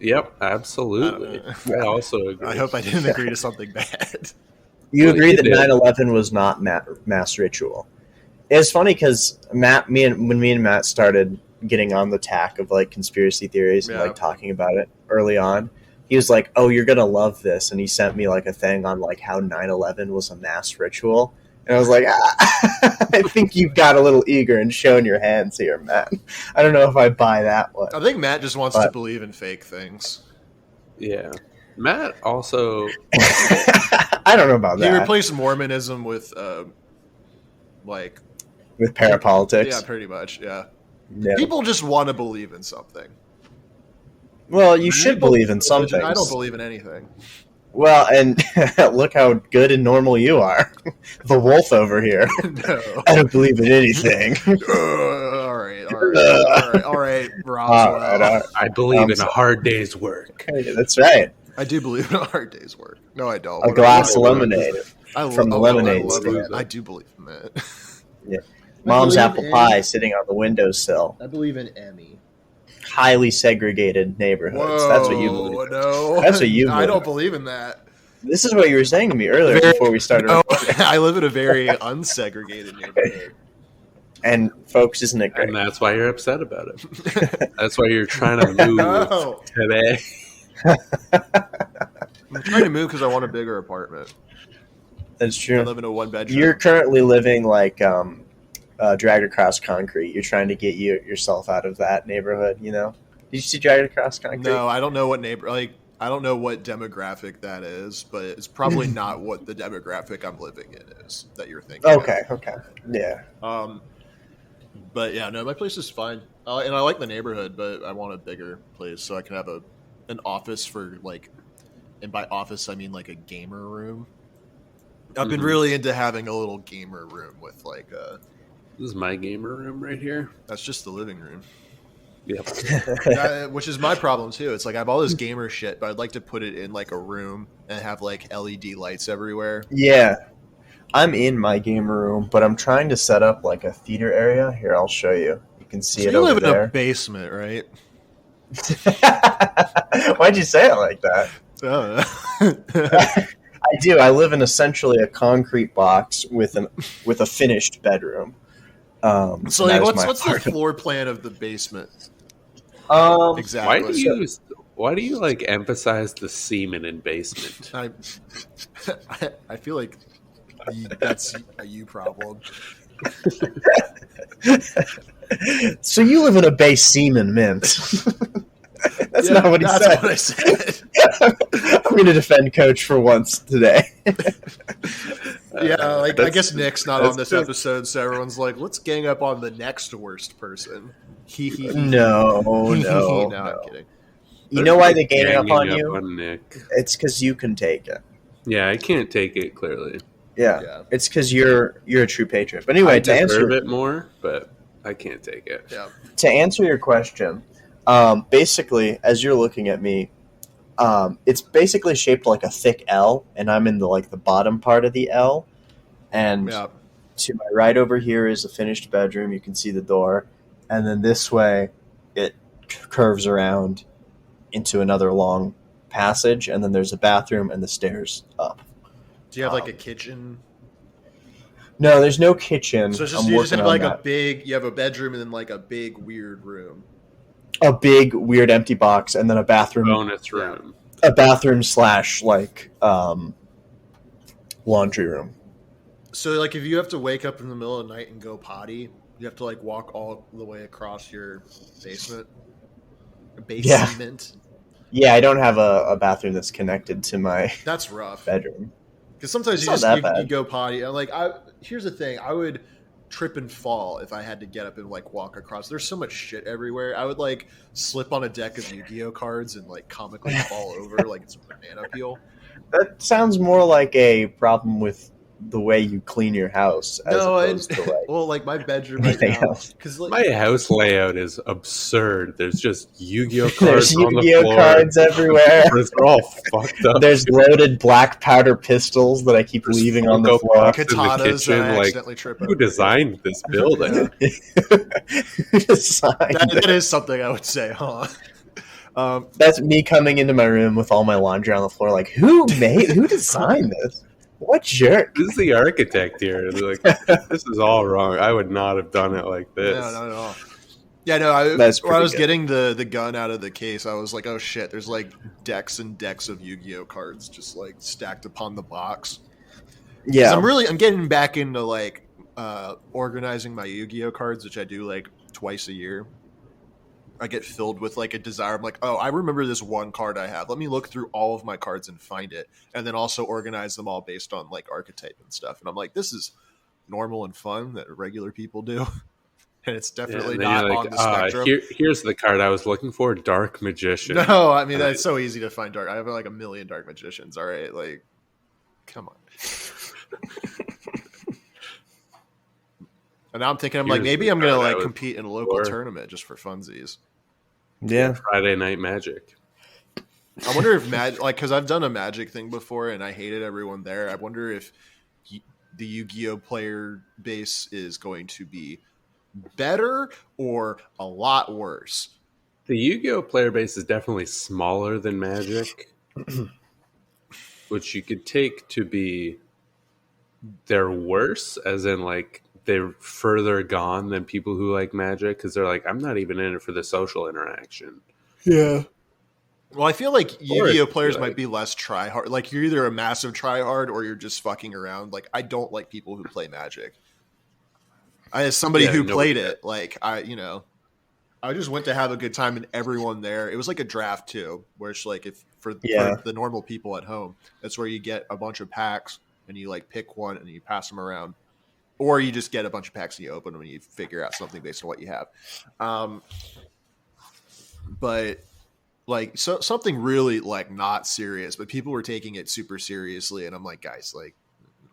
Yep, absolutely. I also agree. I hope I didn't agree to something bad. You agree that 9/11 was not mass ritual. It's funny because when me and Matt started getting on the tack of like conspiracy theories and like talking about it early on, he was like, "Oh, you're gonna love this," and he sent me like a thing on like how 9/11 was a mass ritual, and I was like, I think you've got a little eager and showing your hands here, Matt. I don't know if I buy that one. I think Matt just wants to believe in fake things. Yeah, Matt also. I don't know about that. He replaced Mormonism with like. With parapolitics? Yeah, pretty much, yeah. People just want to believe in something. Well, you should believe in something. I don't believe in anything. Well, and look how good and normal you are. The wolf over here. No. I don't believe in anything. All right, Roswell. I believe in a hard day's work. That's right. I do believe in a hard day's work. No, I don't. A glass of lemonade from the lemonade stand. I do believe in that. Yeah. Mom's apple pie sitting on the windowsill. I believe in Emmy. Highly segregated neighborhoods. Whoa, that's what you believe. No, that's what you believe. I don't believe in that. This is what you were saying to me earlier before we started. No, I live in a very unsegregated neighborhood. And folks, isn't it great? And that's why you're upset about it. That's why you're trying to move today. I'm trying to move because I want a bigger apartment. That's true. I live in a one-bedroom. You're currently living like Dragged Across Concrete. You're trying to get yourself out of that neighborhood, you know? Did you see Dragged Across Concrete? No, I don't know what I don't know what demographic that is, but it's probably not what the demographic I'm living in is that you're thinking. Okay. Yeah. But yeah, no, my place is fine. And I like the neighborhood, but I want a bigger place so I can have an office for like, and by office I mean like a gamer room. I've been really into having a little gamer room with like This is my gamer room right here. That's just the living room. Yep. Which is my problem too. It's like I have all this gamer shit, but I'd like to put it in like a room and have like LED lights everywhere. Yeah. I'm in my gamer room, but I'm trying to set up like a theater area. Here, I'll show you. You can see it over there. You live in a basement, right? Why'd you say it like that? I do. I live in essentially a concrete box with a finished bedroom. So like, what's the floor plan of the basement? Exactly. Why do you like emphasize the semen in basement? I feel like that's a you problem. So you live in a base semen mint. That's not what he said. That's what I said. I'm going to defend Coach for once today. I guess Nick's not on this episode, so everyone's like, let's gang up on the next worst person. No, I'm kidding. You know why they're ganging up on you? On Nick. It's because you can take it. Yeah, I can't take it, clearly. Yeah. It's because you're a true patriot. But anyway, I deserve it more, but I can't take it. Yeah. To answer your question, basically, as you're looking at me, it's basically shaped like a thick L, and I'm in the bottom part of the L. And to my right over here is a finished bedroom. You can see the door, and then this way, it curves around into another long passage, and then there's a bathroom and the stairs up. Do you have like a kitchen? No, there's no kitchen. So you just have like you have a bedroom and then like a big weird room. A big weird empty box and then a bathroom. Bonus room. A bathroom / laundry room. So like if you have to wake up in the middle of the night and go potty, you have to like walk all the way across your basement. Basement. Yeah, I don't have a bathroom that's connected to my That's rough. bedroom. Because sometimes you go potty. And here's the thing: I would trip and fall if I had to get up and like walk across. There's so much shit everywhere. I would like slip on a deck of Yu-Gi-Oh cards and like comically fall over like it's a banana peel. That sounds more like a problem with the way you clean your house as opposed to like my bedroom right now. Because my house layout is absurd. There's just Yu-Gi-Oh cards There's on the Yu-Gi-Oh floor. cards everywhere. They're all fucked up. There's loaded black powder pistols that I keep leaving on the floor. Katanas in the kitchen. I accidentally trip over. Who designed this building? That is something I would say, huh? That's me coming into my room with all my laundry on the floor. Like, who designed this? What jerk? This is the architect here. They're like, this is all wrong. I would not have done it like this. No, not at all. Yeah, no. When I was getting the gun out of the case, I was like, "Oh shit!" There's like decks and decks of Yu-Gi-Oh cards just like stacked upon the box. Yeah, I'm getting back into like organizing my Yu-Gi-Oh cards, which I do like twice a year. I get filled with like a desire. I'm like, oh, I remember this one card I have. Let me look through all of my cards and find it, and then also organize them all based on like archetype and stuff. And I'm like, this is normal and fun that regular people do. And it's definitely not on the spectrum. Here's the card I was looking for, Dark Magician. No, I mean, that's so easy to find dark. I have like 1 million Dark Magicians, all right? Like, come on. And now I'm thinking, maybe I'm going to like compete in a local tournament just for funsies. Yeah. Friday Night Magic. I wonder if because I've done a Magic thing before and I hated everyone there. I wonder if the Yu-Gi-Oh player base is going to be better or a lot worse. The Yu-Gi-Oh player base is definitely smaller than Magic, which you could take to be they're worse, as in like they're further gone than people who like Magic, because they're like, I'm not even in it for the social interaction. Yeah. Well, I feel like Yu-Gi-Oh players might be less try-hard. Like, you're either a massive try-hard or you're just fucking around. Like, I don't like people who play Magic. As somebody who played it, like, I just went to have a good time and everyone there. It was like a draft too, where it's like for the normal people at home, that's where you get a bunch of packs and you like pick one and you pass them around, or you just get a bunch of packs and you open them and you figure out something based on what you have. But like something really like not serious, but people were taking it super seriously, and I'm like, guys, like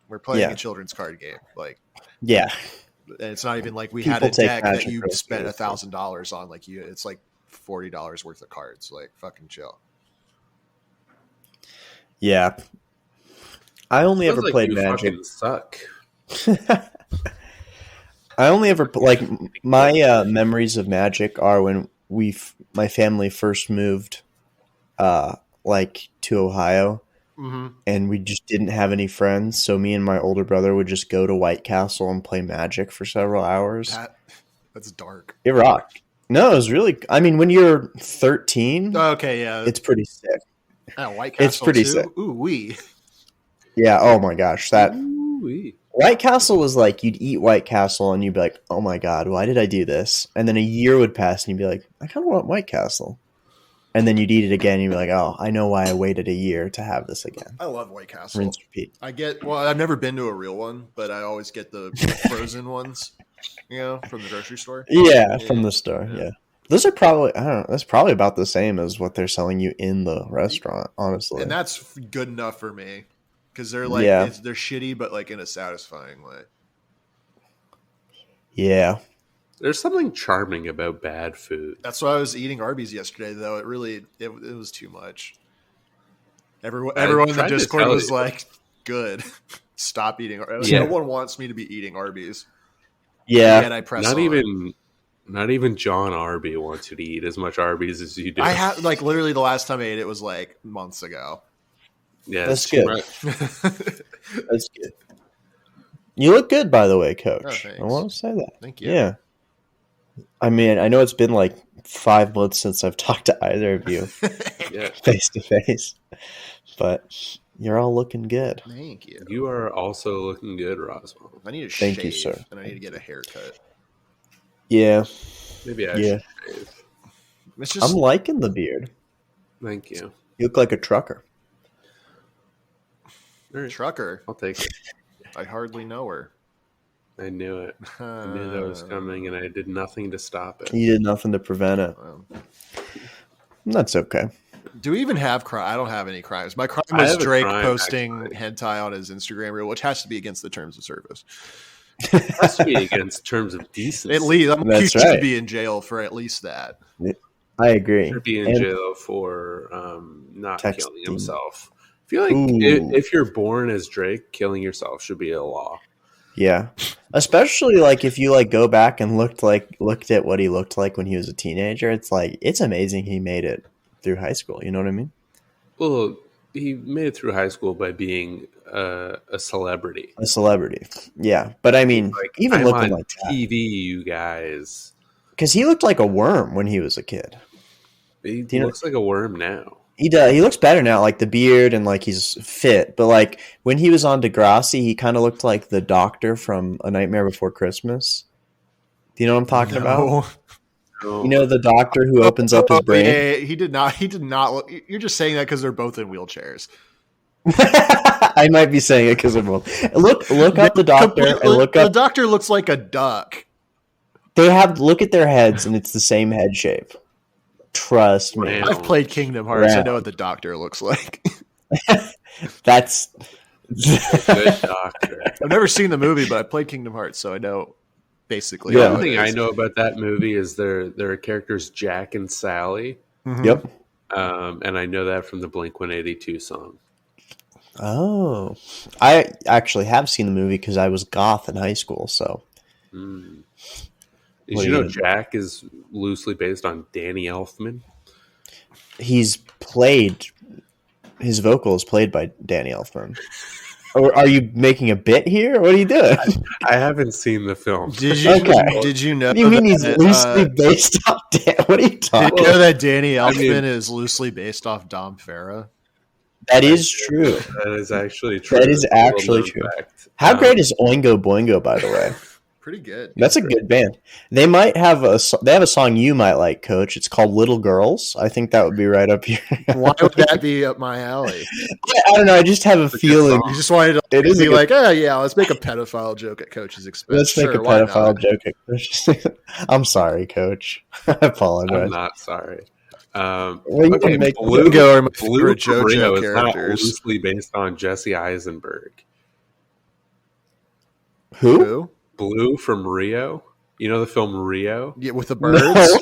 we're playing a children's card game, like and it's not even like we had a deck that you spent $1,000 on. Like it's like $40 worth of cards. Like, fucking chill. Yeah, I only ever played Magic. Suck. I only ever like my memories of Magic are when my family first moved, like to Ohio. Mm-hmm. And we just didn't have any friends, so me and my older brother would just go to White Castle and play Magic for several hours. That's dark. It rocked. No, it was really. I mean, when you're 13, okay, yeah, it's pretty sick. White Castle, it's pretty too? sick. Ooh wee. Yeah. Oh my gosh, that Ooh-wee. White Castle was like you'd eat White Castle and you'd be like, "Oh my god, why did I do this?" And then a year would pass and you'd be like, "I kind of want White Castle." And then you'd eat it again. And you'd be like, "Oh, I know why I waited a year to have this again." I love White Castle. Rinse, repeat. I've never been to a real one, but I always get the frozen ones, from the grocery store. Yeah, from the store. Yeah. Those are probably, I don't know, that's probably about the same as what they're selling you in the restaurant, honestly. And that's good enough for me, because they're like, they're shitty, but like in a satisfying way. Yeah. There's something charming about bad food. That's why I was eating Arby's yesterday, though. It was too much. Everyone in the Discord was like, good. Stop eating Arby's. No one wants me to be eating Arby's. Yeah. And I press Not even John Arby wants you to eat as much Arby's as you do. I have literally the last time I ate it was like months ago. Yeah, that's good. That's good. You look good, by the way, Coach. I want to say that. Thank you. Yeah. I mean, I know it's been like 5 months since I've talked to either of you face to face, but you're all looking good. Thank you. You are also looking good, Roswell. I need to shave. Thank you, sir. And I need to get a haircut. Yeah. Maybe I should shave. I'm liking the beard. Thank you. You look like a trucker. Trucker? I'll take it. I hardly know her. I knew it. I knew that was coming, and I did nothing to stop it. You did nothing to prevent it. That's okay. Do we even have crime? I don't have any crimes. My crime was Drake posting hentai on his Instagram reel, which has to be against the terms of service. It has to be against terms of decency. At least he should be in jail for at least that. I agree. He should be in jail for not killing himself. I feel like if you're born as Drake, killing yourself should be a law. Yeah, especially like if you like go back and looked at what he looked like when he was a teenager. It's like it's amazing he made it through high school. You know what I mean? Well, he made it through high school by being a celebrity. A celebrity. Yeah. But I mean, Like, even I'm looking on like that. TV, you guys. Because he looked like a worm when he was a kid. He You know- looks like a worm now. He does. He looks better now, like the beard and like he's fit. But like when he was on Degrassi, he kind of looked like the doctor from A Nightmare Before Christmas. Do you know what I'm talking about? No. You know the doctor who opens up his brain? Yeah, he did not. He did not look. You're just saying that because they're both in wheelchairs. I might be saying it because of both. Look up the doctor and look The up. doctor looks like a duck. They have look at their heads and it's the same head shape. Trust me. Man. I've played Kingdom Hearts. I Round. know what the doctor looks like. That's Good doctor. I've never seen the movie, but I played Kingdom Hearts, so I know basically. Yeah. how One it thing I is. know about that movie is there are characters Jack and Sally, Mhm. Yep. and I know that from the Blink-182 song. Oh, I actually have seen the movie because I was goth in high school. So Mm. What Did are you you know gonna do? Jack is loosely based on Danny Elfman? he's played. His vocal is played by Danny Elfman. Or are you making a bit here? What are you doing? I haven't seen the film. Did you? Okay. Did you know? What do you mean he's that, loosely based on Dan? What are you Did talking you about? know that Danny Elfman mean- is loosely based off Dom Farah? That is true. That is actually true. That is It's a little actually known true. fact. How great is Oingo Boingo, by the way? Pretty good. That's a good band. They might have they have a song you might like, Coach. It's called Little Girls. I think that would be right up here. Why would that be up my alley? I don't know. I just have a good feeling. You just wanted to It is a be good- like, oh yeah, let's make a pedophile joke at Coach's expense. Let's make a Sure, why pedophile not? joke. at Coach. I'm sorry, Coach. I apologize. I'm not sorry. Well, you Okay, can make Blue, Go are my Blue favorite from Rio JoJo is not characters. loosely based on Jesse Eisenberg. Who? Who? Blue from Rio. You know the film Rio? Yeah, with the birds. No.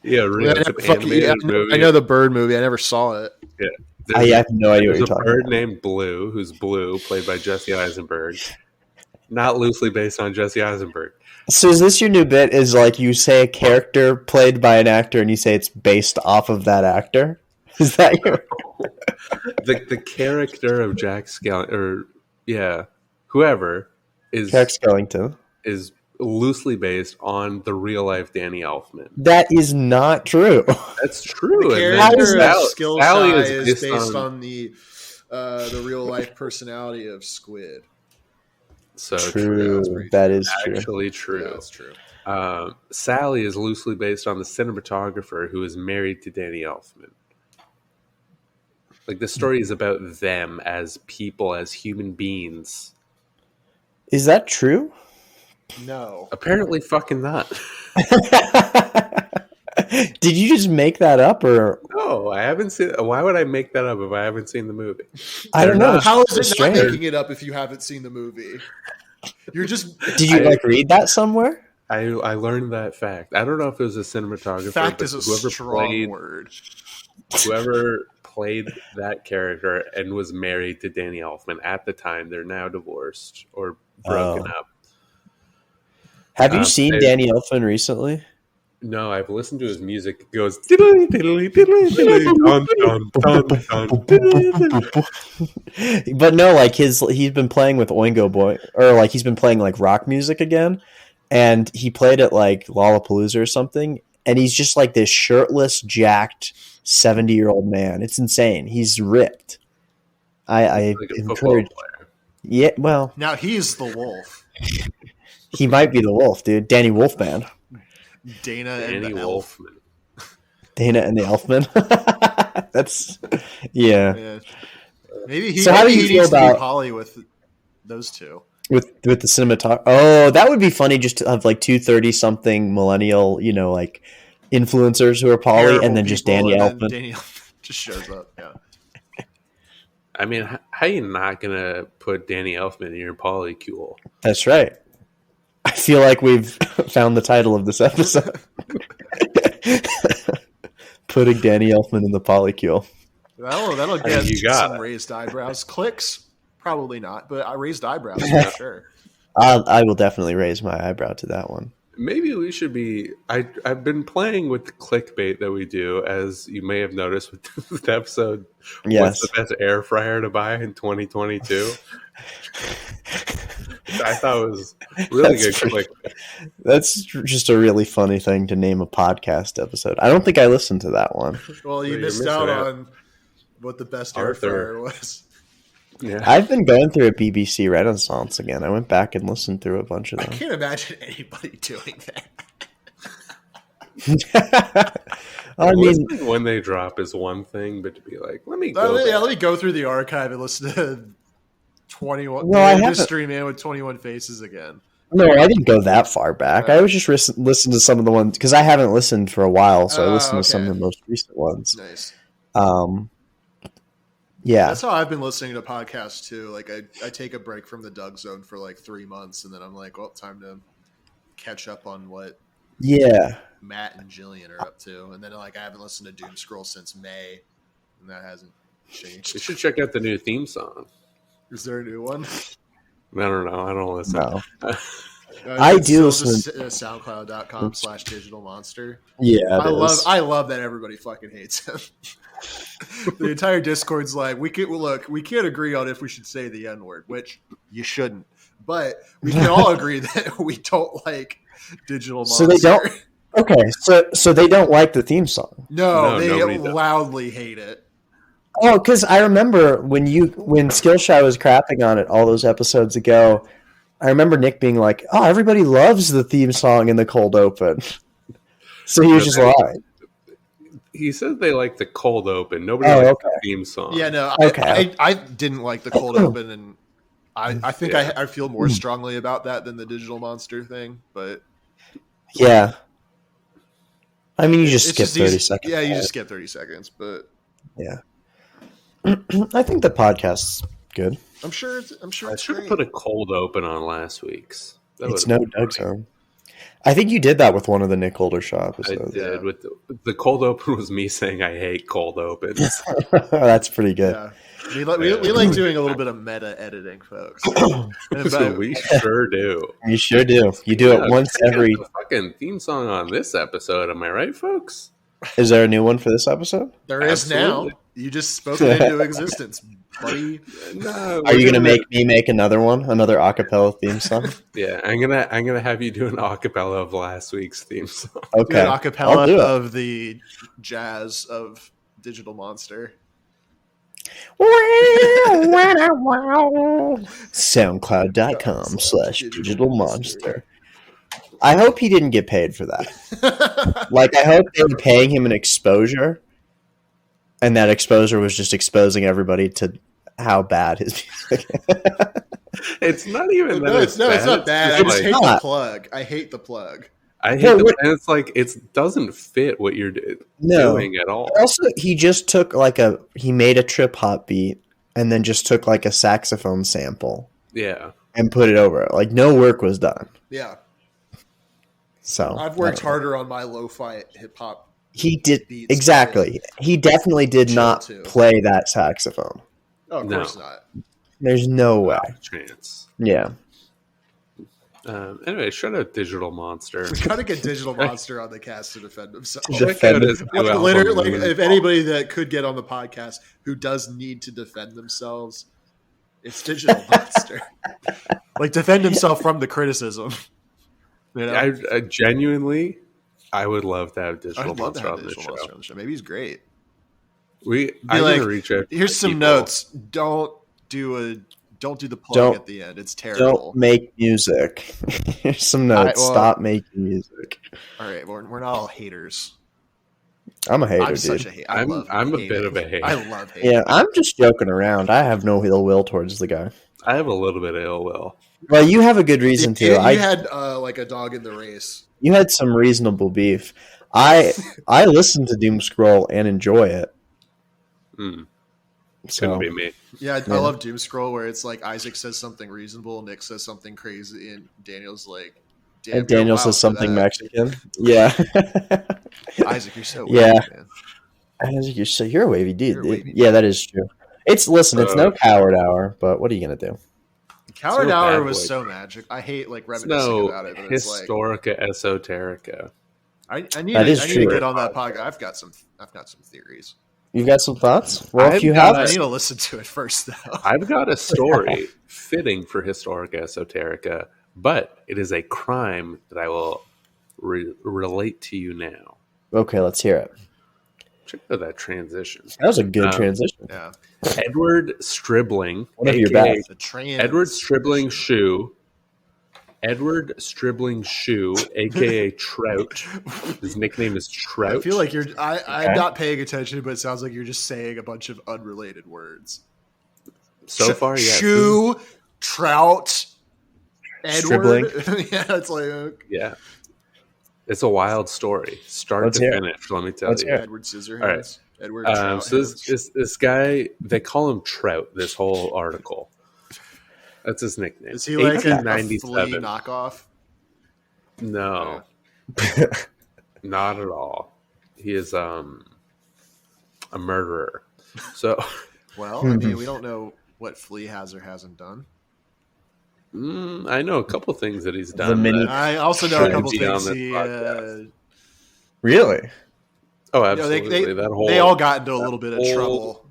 Yeah, Rio. I, It's never an fucking- animated yeah, movie. I know the bird movie. I never saw it. I have no idea what There's you're a talking bird about. named Blue, who's Blue, played by Jesse Eisenberg. Not loosely based on Jesse Eisenberg. So is this your new bit? Is like you say a character played by an actor and you say it's based off of that actor? Is that your? The character of Jack Skellington, or yeah, whoever is Jack Skellington. is loosely based on the real life Danny Elfman. That is not true. That's true. The And then character How of is Skill Sally Shy is is based on the real life personality of Squid. so True. That's pretty That is true. Actually Yeah, true. that's true. Sally is loosely based on the cinematographer who is married to Danny Elfman. Like the story is about them as people, as human beings. Is that true? No. Apparently, fucking not. Did you just make that up, or No, I haven't seen. Why would I make that up if I haven't seen the movie? I don't know? not- it's How is so it strange. not making it up if you haven't seen the movie? You're just Did you I- like read that somewhere? I learned that fact. I don't know if it was a cinematographer, fact but is a whoever strong word. whoever played that character and was married to Danny Elfman at the time, they're now divorced or broken up. Have you seen I- Danny Elfman recently? No, I've listened to his music. It goes diddly, diddly, diddly, diddly, dun, dun, dun, dun, diddly. But no, like he's been playing with Oingo Boy, or like he's been playing like rock music again, and he played at like Lollapalooza or something, and he's just like this shirtless, jacked 70-year-old man. It's insane. He's ripped. I Like a football encourage. player. Yeah, well, Now he's the wolf. he might be the wolf, dude. Danny Wolfman, Dana and Danny the elf. Wolfman. Dana and the Elfman. That's yeah. Yeah. Maybe he, So how do maybe you he feel needs to about- be poly with those two. With the cinematography. Oh, that would be funny just to have like 230-something millennial, like influencers who are poly, Terrible and then just people, Danny and then Elfman. Danny Elfman just shows up. Yeah. I mean, how you not gonna put Danny Elfman in your Polycule? That's right. I feel like we've found the title of this episode. Putting Danny Elfman in the Polycule. That'll I mean, get you got some it. raised eyebrows. Clicks? Probably not, but I raised eyebrows for sure. I will definitely raise my eyebrow to that one. Maybe we should be. I've been playing with the clickbait that we do, as you may have noticed with the episode. Yes. What's the best air fryer to buy in 2022? I thought it was really good clickbait. That's just a really funny thing to name a podcast episode. I don't think I listened to that one. Well, you missed out on what the best air fryer was. Yeah. I've been going through a BBC Renaissance again. I went back and listened through a bunch of them. I can't imagine anybody doing that. I mean, when they drop is one thing, but to be like, let me go through the archive and listen to 21. No, Industry Man with 21 Faces again. No, I didn't go that far back. I was just listen to some of the ones because I haven't listened for a while, so I listened to some of the most recent ones. Nice. Yeah, that's how I've been listening to podcasts too. Like I take a break from the Doug Zone for like 3 months, and then I'm like, well, time to catch up on what Matt and Jillian are up to. And then like I haven't listened to Doom Scroll since May, and that hasn't changed. You should check out the new theme song. Is there a new one? I don't know. I don't listen. No. I do listen to SoundCloud.com/Digital Monster. Yeah, I love that everybody fucking hates him. The entire Discord's like, we can't agree on if we should say the N-word, which you shouldn't, but we can all agree that we don't like Digital Monster. So they don't. Okay, so they don't like the theme song. No, they loudly hate it. Oh, because I remember when Skillshare was crapping on it all those episodes ago. I remember Nick being like, "Oh, everybody loves the theme song in the cold open." So he was just lying. He said they like the cold open. Nobody likes the theme song. Yeah, no. Okay. I didn't like the cold open, and I think I feel more strongly about that than the Digital Monster thing. But yeah, I mean, you just skip 30 seconds. Yeah, you just skip 30 seconds. But yeah, I think the podcast's good. I'm sure. I should have put a cold open on last week's. It's no Doug Zone. I think you did that with one of the Nick Oldershaw episodes. I did. With the cold open was me saying I hate cold opens. That's pretty good. Yeah. We like doing a little bit of meta editing, folks. We sure do. You sure do. You do it once every. The fucking theme song on this episode. Am I right, folks? Is there a new one for this episode? There is now. You just spoke it into existence, buddy. No, are you gonna make me make another one, another acapella theme song? Yeah, I'm gonna have you do an acapella of last week's theme song. Okay, do an acapella of the jazz of Digital Monster. SoundCloud.com/Digital Monster. I hope he didn't get paid for that. Like, I hope they were paying him an exposure, and that exposure was just exposing everybody to how bad his music is. It's not even that. It's not bad. I just hate the plug. I hate the plug. And it's like it doesn't fit what you're doing at all. Also, he just took he made a trip hop beat and then just took like a saxophone sample. Yeah. And put it over it. Like, no work was done. Yeah. So I've worked harder on my lo-fi hip hop. He did exactly. He definitely did not play that saxophone. Oh, of course not. There's no way. Chance. Yeah. Anyway, shout out Digital Monster. We gotta get Digital Monster on the cast to defend himself. Literally, if anybody that could get on the podcast who does need to defend themselves, it's Digital Monster. Like, defend himself from the criticism. You know? I genuinely, I would love to have Digital Monster on the show. Maybe he's great. I'm gonna reach out. Here's some notes. Don't do the plug at the end. It's terrible. Don't make music. Here's some notes. Stop making music. All right, we're not all haters. I'm a hater, I'm dude. Such a hater. I'm a bit of a hater. I love hating. Yeah, I'm just joking around. I have no ill will towards the guy. I have a little bit of ill will. Well, you have a good reason to. You had like a dog in the race. You had some reasonable beef. I listen to Doom Scroll and enjoy it. Couldn't be me. Yeah, I love Doom Scroll where it's like Isaac says something reasonable, Nick says something crazy, and Daniel's like, damn, and Daniel says something Mexican. Yeah. Isaac, you're so wavy, man. Isaac, you're a wavy dude. Yeah, that is true. It's no coward hour, but what are you gonna do? Coward a Hour bad was boy so crime. magic. I hate like It's reminiscing about it, but it's like Historica Esoterica. I need That to, is I need to true. get on that podcast. I've got some theories. You got some thoughts? Well, if I've you got- have, I need to listen to it first, though. I've got a story fitting for Historica Esoterica, but it is a crime that I will relate to you now. okay, let's hear it. Check out that transition. That was a good transition. Yeah, Edward Stribling, One of your aka best. the trans. Edward Stribling Shoe. Edward Stribling Shoe, aka Trout. His nickname is Trout. I feel like you're. I'm not paying attention, but it sounds like you're just saying a bunch of unrelated words. so far, yeah. Shoe, trout, Stribling. Edward. Yeah, it's like Yeah. It's a wild story, start Let's to hear it. finish. Let me tell Let's you. hear it. Edward Scissorhands. All right. Edward Trout. So this guy, they call him Trout. This whole article. That's his nickname. Is he like a flea 1897. knockoff? No, not at all. He is a murderer. So Well, I mean, we don't know what Flea has or hasn't done. I know a couple things that he's done. mini- that- I also know a Should couple be on things this he. podcast. Really? Oh, You know, absolutely. that whole they all got into a little bit of whole- trouble.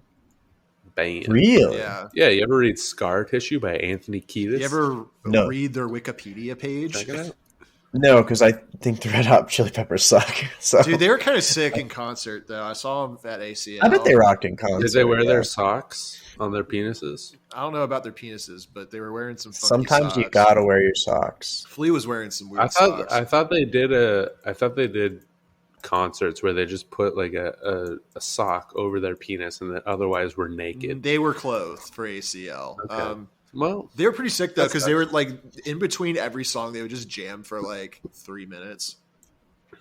band. Really? Yeah. Yeah, you ever read Scar Tissue by Anthony Kiedis? You ever No. read their Wikipedia page? Check it out. No, because I think the Red Hot Chili Peppers suck. So Dude, they were kind of sick in concert, though. I saw them at ACL. I bet they rocked in concert. Did they wear yeah. their socks on their penises? I don't know about their penises, but they were wearing some funky Sometimes you socks. gotta wear your socks. Flea was wearing some weird I socks. thought they did concerts where they just put like a sock over their penis and then otherwise were naked. They were clothed for ACL. Okay. Well, They were pretty sick though, That's because they were like in between every song, they would just jam for like 3 minutes,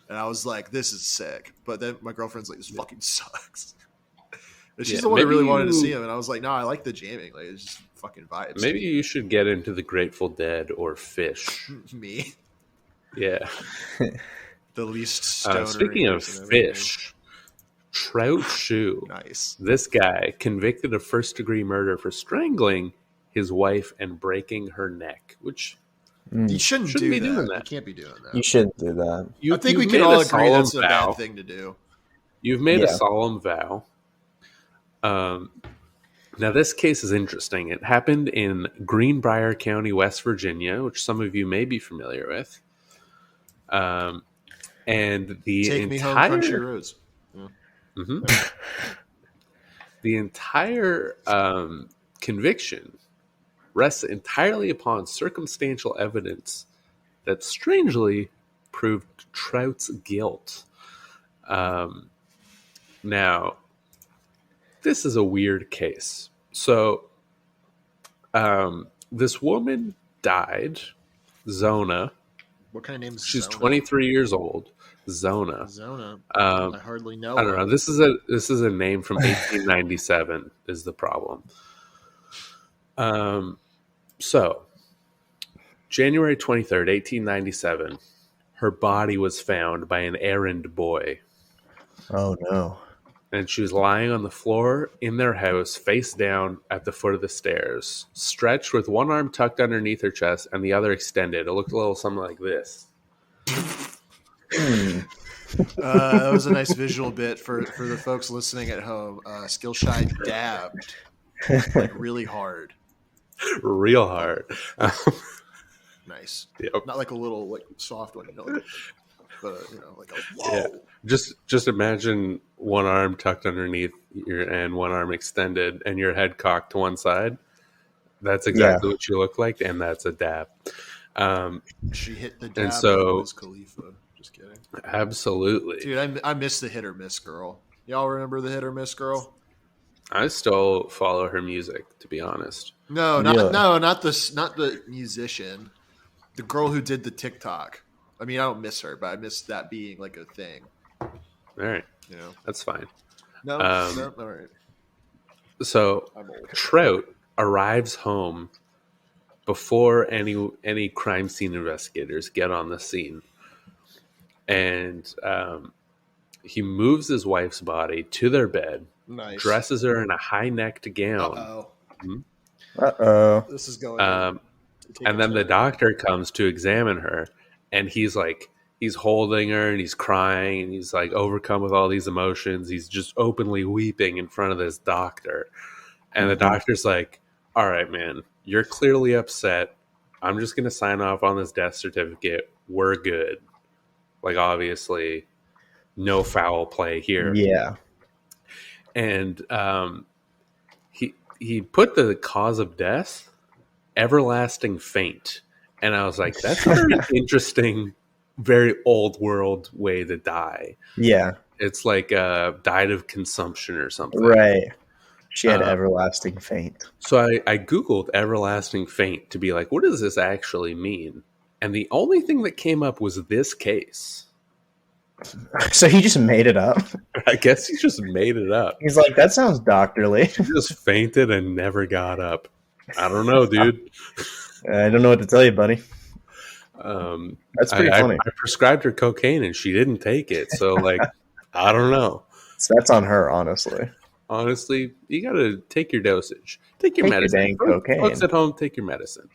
and I was like, "This is sick." But then my girlfriend's like, "This fucking sucks." And she's Yeah, the one who maybe really wanted to you- see him, and I was like, "No, I like the jamming. Like it's just fucking vibes." maybe you should get into the Grateful Dead or Fish. me, Yeah. the least stoner. Speaking of person I've ever fish, Trout Shoe. known. Nice. This guy convicted of first-degree murder for strangling his wife and breaking her neck, which You shouldn't Shouldn't be do that. doing that. You can't be doing that. You shouldn't do that. you, I think we you've can made all a agree solemn that's a vow. bad thing to do. You've made a Yeah. solemn vow. Now, this case is interesting. It happened in Greenbrier County, West Virginia, which some of you may be familiar with. And the Take me home, entire country roads. Mhm. The entire conviction rests entirely upon circumstantial evidence that strangely proved Trout's guilt. Now, this is a weird case. So, this woman died, Zona. What kind of name is She's Zona? 23 years old. Zona. Zona. Um, I hardly know. I don't her. know. This is a name from 1897 is the problem. So January 23rd, 1897, her body was found by an errand boy, Oh no. and she was lying on the floor in their house, face down at the foot of the stairs, stretched with one arm tucked underneath her chest and the other extended. It looked a little something like this. That was a nice visual bit for the folks listening at home. Skillshy dabbed like really hard. Real hard. Nice. Yep. Not like a little like soft one, like, but like a whoa. Yeah. Just imagine one arm tucked underneath and one arm extended and your head cocked to one side. That's exactly what you look like, and that's a dab. She hit the dab And so- of Wiz Khalifa. Just kidding. Absolutely. Dude, I miss the hit or miss girl. Y'all remember the hit or miss girl? I still follow her music, to be honest. No, Really? not the musician. The girl who did the TikTok. I mean, I don't miss her, but I miss that being like a thing. All right. You know? That's fine. No, Um, all right. So I'm old. Trout arrives home before any crime scene investigators get on the scene. And he moves his wife's body to their bed, Nice. dresses her in a high-necked gown, Uh-oh. Uh-oh. This is going. And then the doctor comes to examine her, and he's holding her and he's crying and he's like overcome with all these emotions. He's just openly weeping in front of this doctor. And the doctor's like, all right, man, you're clearly upset. I'm just going to sign off on this death certificate. We're good. Like, obviously, no foul play here. Yeah. And he put the cause of death, everlasting faint. And I was like, that's a very interesting, very old world way to die. Yeah. It's like died of consumption or something. Right. She had everlasting faint. So I Googled everlasting faint to be like, what does this actually mean? And the only thing that came up was this case. So he just made it up? I guess he just made it up. He's like, that sounds doctorly. He just fainted and never got up. I don't know, dude. I don't know what to tell you, buddy. That's pretty funny. I prescribed her cocaine and she didn't take it. So, like, I don't know. So that's on her, honestly. Honestly, you got to take your dosage. Take your medicine. Your cocaine. Folks at home, take your medicine.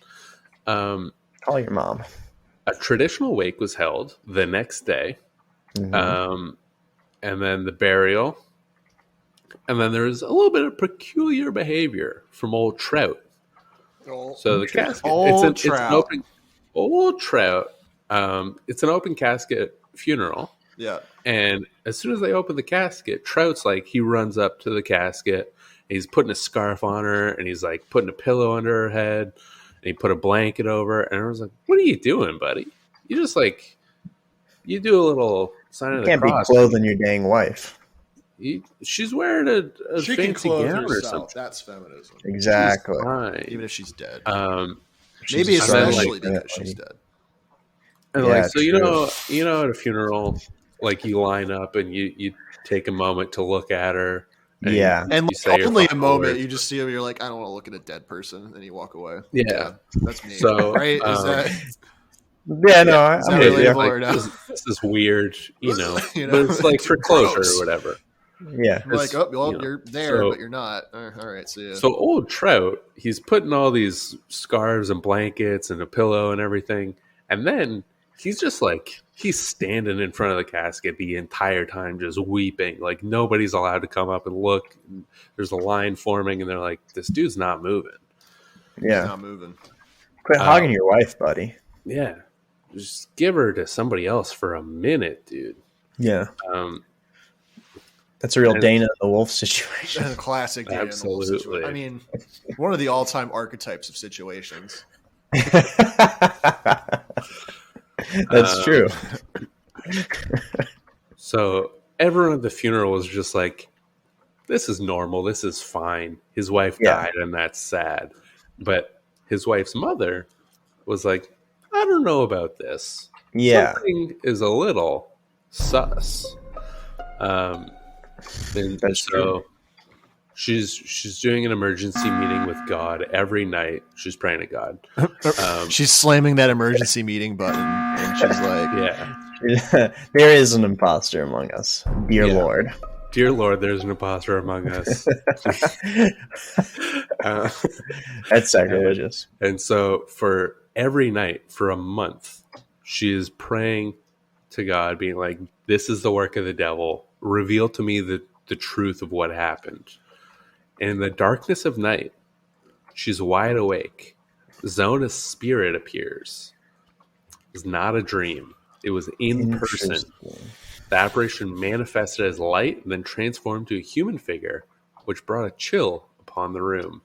Call your mom. A traditional wake was held the next day. Mm-hmm. And then the burial. And then there was a little bit of peculiar behavior from old Trout. So the casket, it's an open old Trout. It's an open casket funeral. Yeah. And as soon as they open the casket, Trout's like, he runs up to the casket. And he's putting a scarf on her, and he's like putting a pillow under her head, and he put a blanket over her. And I was like, "What are you doing, buddy? You just like you do a little sign of the cross. You can't be clothing your dang wife. She's wearing a she fancy gown or something. That's feminism. Exactly. Even if she's dead. Maybe especially because she's dead. And yeah, so you know, at a funeral, like you line up and you take a moment to look at her. And and only a moment you just see her, you're like, I don't want to look at a dead person, and you walk away. Yeah, that's me. So right? Is that? Yeah, no, I'm this is weird, you know, but it's like for closure or whatever. Yeah, you're like, oh, well, you're there, but you're not. All right, see ya. So old Trout, he's putting all these scarves and blankets and a pillow and everything, and then he's just like, he's standing in front of the casket the entire time, just weeping. Like nobody's allowed to come up and look. There's a line forming, and they're like, this dude's not moving. Yeah, he's not moving. Quit hogging your wife, buddy. Yeah. Just give her to somebody else for a minute, dude. Yeah. That's a real Dana the Wolf situation. A classic Dana the Wolf situation. I mean, one of the all-time archetypes of situations. That's true. So everyone at the funeral was just like, this is normal. This is fine. His wife died, and that's sad. But his wife's mother was like, I don't know about this. Yeah. Something is a little sus. And that's true. She's doing an emergency meeting with God every night. She's praying to God. She's slamming that emergency meeting button, and she's like, there is an imposter among us. Dear Lord. Dear Lord, there's an imposter among us. That's sacrilegious. And so for every night for a month, she is praying to God, being like, this is the work of the devil. Reveal to me the truth of what happened. And in the darkness of night, she's wide awake. Zona's spirit appears. It's not a dream. It was in person. The apparition manifested as light and then transformed to a human figure, which brought a chill upon the room.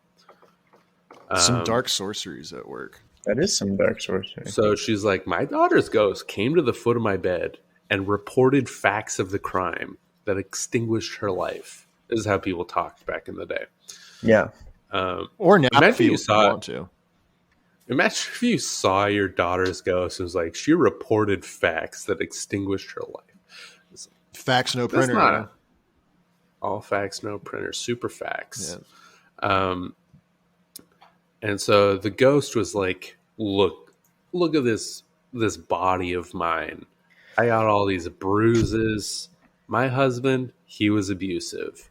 Some dark sorceries at work. That is some dark sorcery. So she's like, my daughter's ghost came to the foot of my bed and reported facts of the crime that extinguished her life. This is how people talked back in the day. Yeah. Or now imagine if you want to. Imagine if you saw your daughter's ghost and was like, she reported facts that extinguished her life. Facts, no printer. Not all facts, no printer. Super facts. Yeah. And so the ghost was like, look at this body of mine. I got all these bruises. My husband, he was abusive.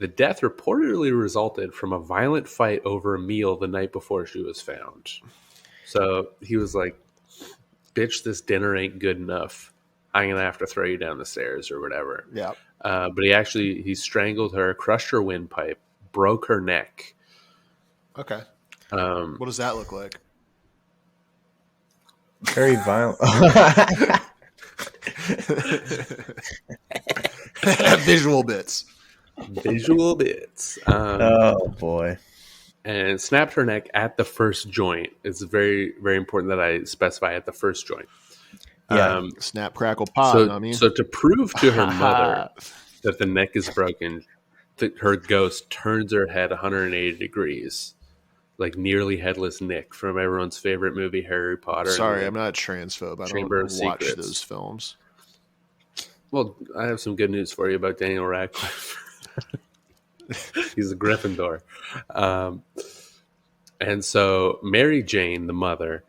The death reportedly resulted from a violent fight over a meal the night before she was found. So he was like, bitch, this dinner ain't good enough. I'm going to have to throw you down the stairs or whatever. Yeah. But he strangled her, crushed her windpipe, broke her neck. Okay. What does that look like? Very violent. Visual bits. Visual bits. Oh, boy. And snapped her neck at the first joint. It's very, very important that I specify at the first joint. Yeah. Snap, crackle, pop. So to prove to her mother that the neck is broken, her ghost turns her head 180 degrees, like nearly headless Nick from everyone's favorite movie, Harry Potter. Sorry, I'm not a transphobe. I Chamber don't of watch Secrets. those films. Well, I have some good news for you about Daniel Radcliffe. He's a Gryffindor. And so Mary Jane, the mother,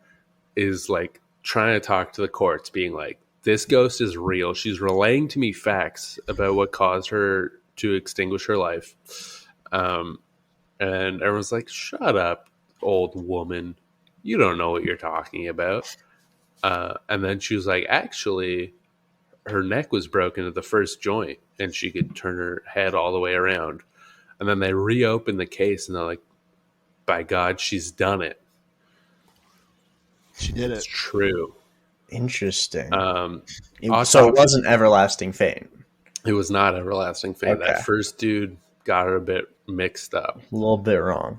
is like trying to talk to the courts, being like, this ghost is real. She's relaying to me facts about what caused her to extinguish her life. And everyone's like, shut up, old woman. You don't know what you're talking about. And then she was like, actually, her neck was broken at the first joint and she could turn her head all the way around. And then they reopened the case and they're like, by God, she's done it. She did it. It's true. Interesting. Autopsy, so it wasn't everlasting fame. It was not everlasting fame. Okay. That first dude got her a bit mixed up. A little bit wrong.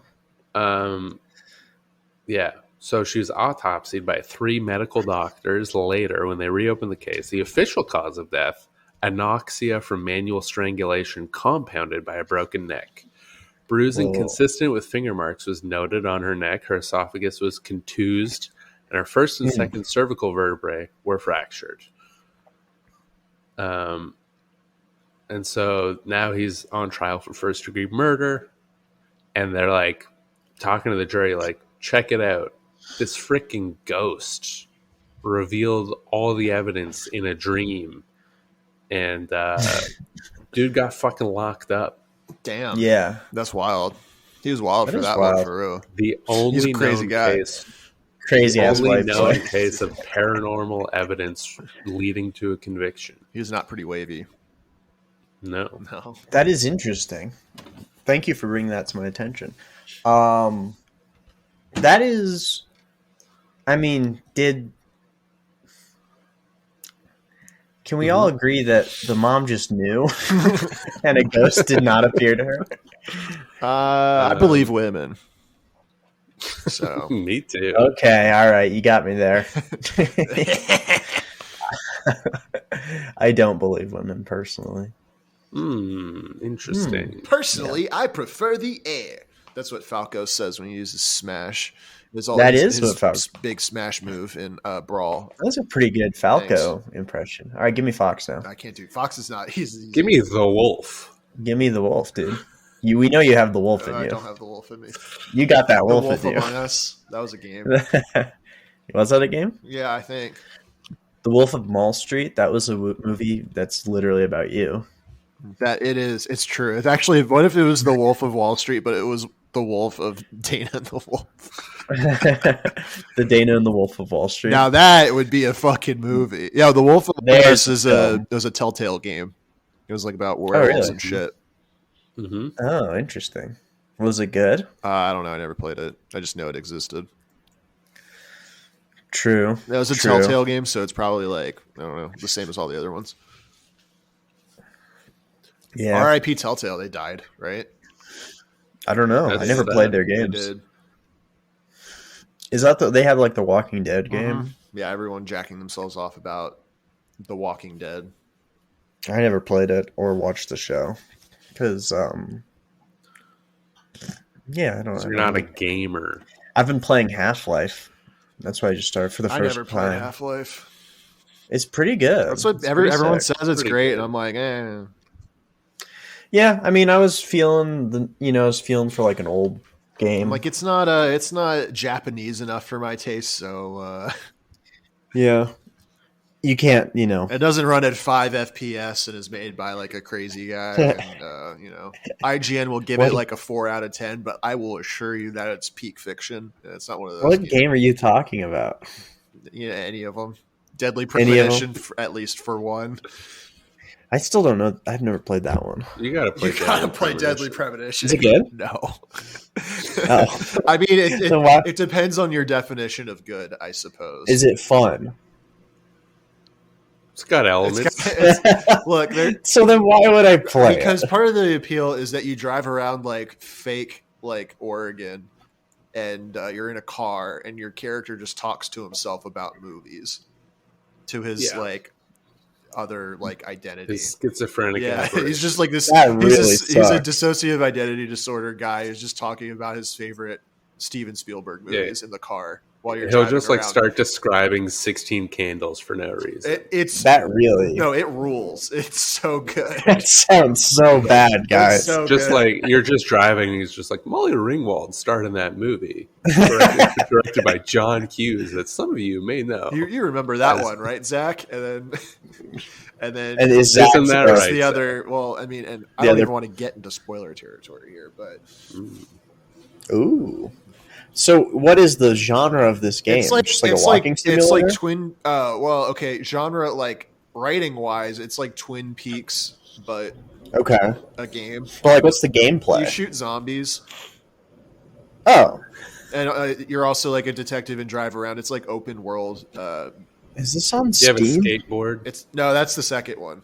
Yeah. So she was autopsied by 3 medical doctors later when they reopened the case. The official cause of death, anoxia from manual strangulation compounded by a broken neck. Bruising consistent with finger marks was noted on her neck. Her esophagus was contused, and her first and second cervical vertebrae were fractured. And so now he's on trial for first-degree murder, and they're like talking to the jury, like, check it out. This freaking ghost revealed all the evidence in a dream, and dude got fucking locked up. Damn. Yeah. That's wild. He was wild for that wild. one, for real. The only He's a crazy known guy. case, Crazy ass only wife. known case of paranormal evidence leading to a conviction. He was not pretty wavy. No. No. That is interesting. Thank you for bringing that to my attention. That is, I mean, can we all agree that the mom just knew and a ghost did not appear to her? I believe women. So Me too. Okay, all right, you got me there. I don't believe women personally. Interesting. personally, I prefer the air. That's what Falco says when he uses smash. That is what Falco. Big smash move in Brawl. That's a pretty good Falco impression. All right, give me Fox now. I can't do Fox. Is not. He's Give me the wolf. Give me the wolf, dude. We know you have the wolf in I you. don't have the wolf in me. You got that The wolf Wolf in you. Among Us. That was a game. Was that a game? Yeah, I think. The Wolf of Mall Street. That was a movie that's literally about you. That it is. It's true. It's actually. What if it was the Wolf of Wall Street, but it was the Wolf of Dana and the Wolf? The Dana and the Wolf of Wall Street. Now that would be a fucking movie. Yeah, the Wolf of Wall There's is the was a Telltale game. It was like about werewolves really? and shit. Mm-hmm. Oh, interesting. Was it good? I don't know. I never played it. I just know it existed. True. It was a True. Telltale game, so it's probably like, I don't know, the same as all the other ones. Yeah. R.I.P. Telltale. They died, right? I don't know. I That's never sad. played their They games. did. Is that they have like the Walking Dead game? Mhm. Yeah, everyone jacking themselves off about The Walking Dead. I never played it or watched the show because, yeah, I don't know. So you're not a gamer. I've been playing Half-Life. That's why I just started for the I first never played time. Half-Life. It's pretty good. That's what It's pretty everyone sick. says. It's Pretty great, good. and I'm like, eh. Yeah, I mean, I was feeling for like an old game. I'm like, it's not Japanese enough for my taste. So Yeah. you can't, It doesn't run at 5 FPS and is made by like a crazy guy. And, IGN will give it like a 4 out of 10, but I will assure you that it's peak fiction. It's not one of those. What game are you talking about? Any of them. Deadly Premonition, at least for one. I still don't know. I've never played that one. You gotta play Deadly Premonition. Is it good? No. Oh. I mean, it depends on your definition of good, I suppose. Is it fun? It's got elements. Look, so then why would I play? Because part of the appeal is that you drive around like fake, like Oregon, and you're in a car, and your character just talks to himself about movies, to his like other like identity. His schizophrenic. Yeah, he's just like this. He's a dissociative identity disorder guy who's just talking about his favorite Steven Spielberg movies in the car. He'll just like start describing 16 Candles for no reason. It's that really? No, it rules. It's so good. That sounds so bad, guys. So just good. Like you're just driving, and he's just like Molly Ringwald starred in that movie, directed by John Hughes. That some of you may know. You remember that one, right, Zach? And then is Zach that right? The other. Well, I mean, and I don't even want to get into spoiler territory here, but ooh. So, what is the genre of this game? It's like, just like a walking simulator? It's like twin. Well, okay, genre like writing wise, it's like Twin Peaks, but a game. But like, what's the gameplay? You shoot zombies. Oh, and you're also like a detective and drive around. It's like open world. Is this on Steam? Steam? You have a skateboard? No, that's the second one.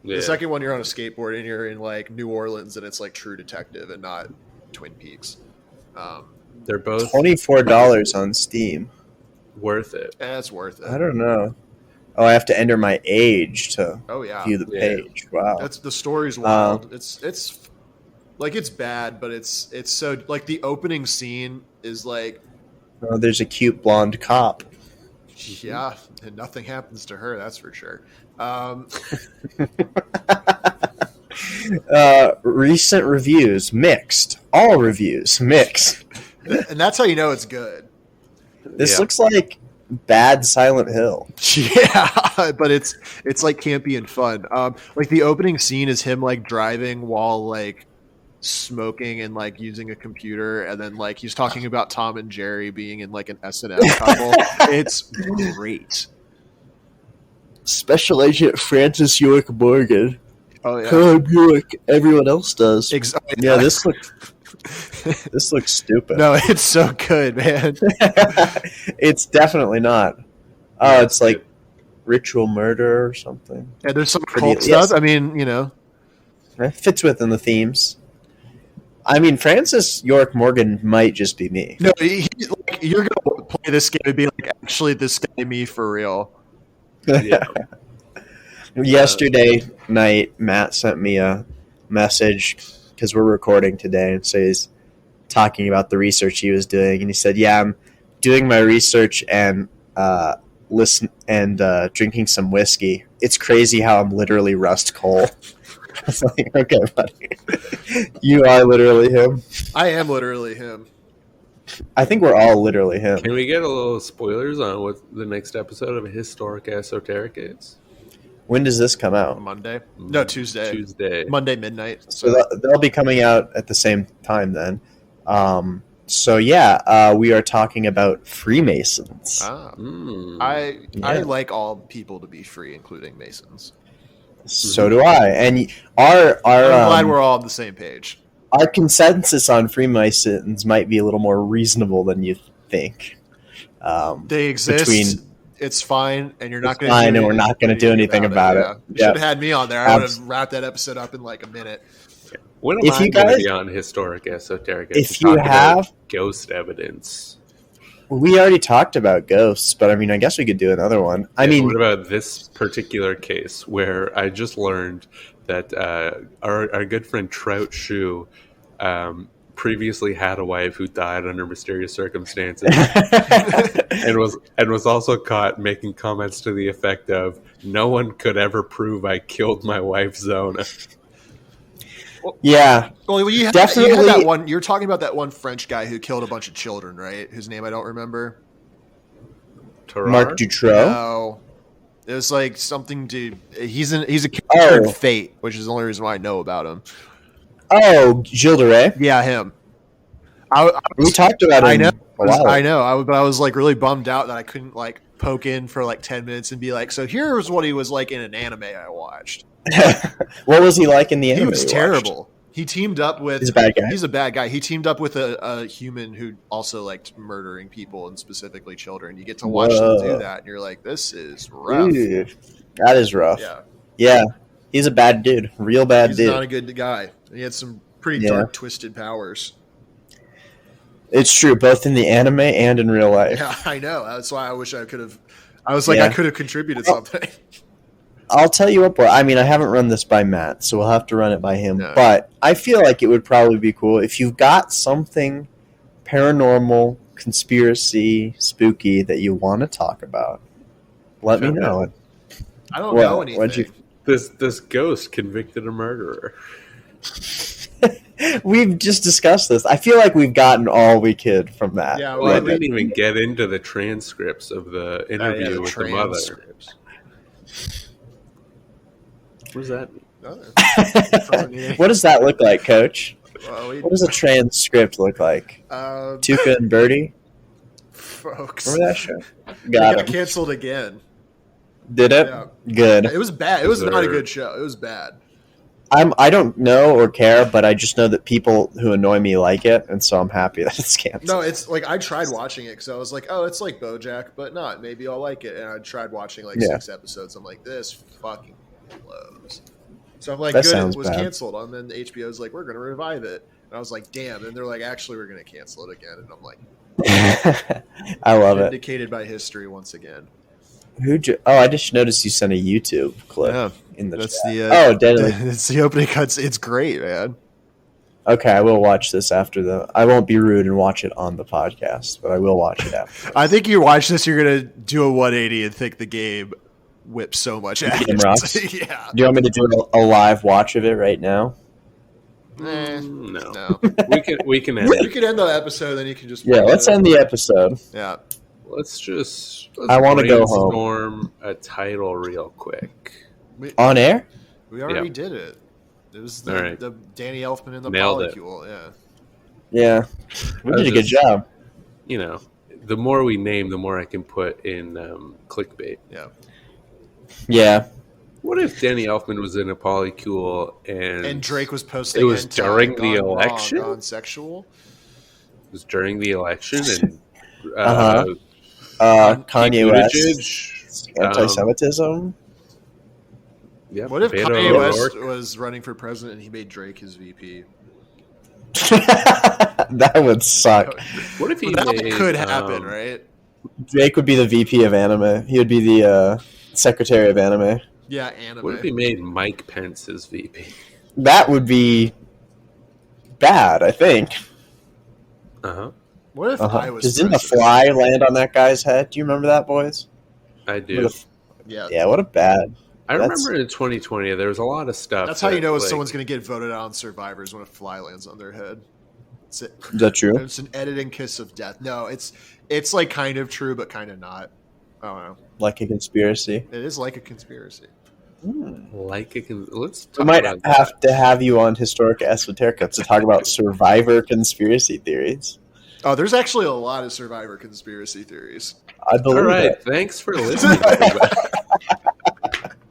Yeah. The second one, you're on a skateboard and you're in like New Orleans, and it's like True Detective and not Twin Peaks. They're both $24 on Steam. Worth it. That's worth it. I don't know. Oh, I have to enter my age to view the page. Wow, that's the story's wild. It's like it's bad, but it's so like the opening scene is like. Oh, there's a cute blonde cop. Yeah, and nothing happens to her. That's for sure. Recent reviews mixed. All reviews mixed. And that's how you know it's good. This looks like bad Silent Hill. Yeah, but it's like campy and fun. Like the opening scene is him like driving while like smoking and like using a computer, and then like he's talking about Tom and Jerry being in like an S&M couple. It's great. Special Agent Francis York Morgan. Oh yeah, Herb York. Everyone else does. Exactly. Yeah, this looks stupid. No, it's so good, man. It's definitely not. Oh, it's like ritual murder or something. Yeah, there's some cult stuff. I mean, it fits within the themes. I mean, Francis York Morgan might just be me. No, you're gonna play this game and be like, actually, this guy me for real. Yeah. Yesterday night, Matt sent me a message because we're recording today, and so he's talking about the research he was doing, and he said, "Yeah, I'm doing my research and drinking some whiskey. It's crazy how I'm literally Rust Cole." I was like, "Okay, buddy, you are literally him." I am literally him. I think we're all literally him. Can we get a little spoilers on what the next episode of Historic Esoteric is? When does this come out? Monday? No, Tuesday. Tuesday. Monday midnight. So they'll be coming out at the same time then. We are talking about Freemasons. I like all people to be free, including Masons. So do I. And I'm glad we're all on the same page. Our consensus on Freemasons might be a little more reasonable than you think. They exist. It's fine, and you're not going to. Fine, and we're not going to do anything about it. Yeah. You should have had me on there. I would have wrapped that episode up in like a minute. When am I going to be on Historic Esoteric? If you have ghost evidence, we already talked about ghosts, but I mean, I guess we could do another one. What about this particular case where I just learned that our good friend Trout Shoe previously had a wife who died under mysterious circumstances and was also caught making comments to the effect of, "No one could ever prove I killed my wife Zona." Yeah. Well, you had that one. You're talking about that one French guy who killed a bunch of children, right? Whose name I don't remember. Marc Dutroux? No. It was like something to. He's a character in Fate, which is the only reason why I know about him. Oh, Gilles de Rais? Yeah, him. We talked about him. I know. But I was like really bummed out that I couldn't like poke in for like 10 minutes and be like, so here's what he was like in an anime I watched. What was he like in the anime? He was terrible. He teamed up with. He's a bad guy. He's a bad guy. He teamed up with a human who also liked murdering people and specifically children. You get to watch them do that, and you're like, "This is rough." Dude, that is rough. Yeah. He's a bad dude. Real bad dude. He's not a good guy. He had some pretty dark, twisted powers. It's true, both in the anime and in real life. Yeah, I know. That's why I wish I could have. I was like, I could have contributed something. I'll tell you what, bro. I mean, I haven't run this by Matt, so we'll have to run it by him. No. But I feel like it would probably be cool if you've got something paranormal, conspiracy, spooky that you want to talk about. Let me know. I don't know anything. This ghost convicted a murderer. We've just discussed this. I feel like we've gotten all we could from that. Yeah, well, I didn't even get into the transcripts of the interview with the mother. What does that mean? What does that look like, Coach? What does a transcript look like? Tuca and Birdie? Folks. Remember that show? Got canceled again. Did it? Yeah. Good. It was bad. It was not a good show. It was bad. I don't know or care, but I just know that people who annoy me like it, and so I'm happy that it's canceled. No, it's like I tried watching it because I was like, oh, it's like BoJack, but not. Maybe I'll like it. And I tried watching like 6 episodes. I'm like, this fucking blows. So I'm like, that good, it was bad. canceled. And then the HBO's like, we're going to revive it. And I was like, damn. And they're like, actually, we're going to cancel it again. And I'm like, I love it. Vindicated by history once again. I just noticed you sent a YouTube clip in the chat. Deadly. It's the opening cuts. It's great, man. Okay, I will watch this after I won't be rude and watch it on the podcast, but I will watch it after. I think you watch this, you're going to do a 180 and think the game whips so much ass. Yeah. Do you want me to do a live watch of it right now? No. We can end it. We can end the episode, then you can just let's end the episode. Yeah. Let's I want to go home. Brainstorm a title real quick. On air? We already did it. It was the Danny Elfman in the Polycule. Yeah. We did a good job. You know, the more we name, the more I can put in clickbait. Yeah. Yeah. What if Danny Elfman was in a Polycule and Drake was posting? It was during the election. Gone sexual. It was during the election and. Kanye West, anti-Semitism. What if Kanye West was running for president and he made Drake his VP? That would suck. What if that could happen, right? Drake would be the VP of anime. He would be the secretary of anime. Yeah, anime. What if he made Mike Pence his VP? That would be bad, I think. What if I was? Didn't a fly land on that guy's head? Do you remember that, boys? I do. Yeah. What a bad. I remember in 2020 there was a lot of stuff. That's how you know someone's going to get voted out on Survivors when a fly lands on their head. Is that true? It's an editing kiss of death. No, it's like kind of true, but kind of not. I don't know. Like a conspiracy. It is like a conspiracy. Let's talk we might have to have you on Historic Esoterica to talk about Survivor conspiracy theories. Oh, there's actually a lot of Survivor conspiracy theories. I believe. All right, it. Thanks for listening.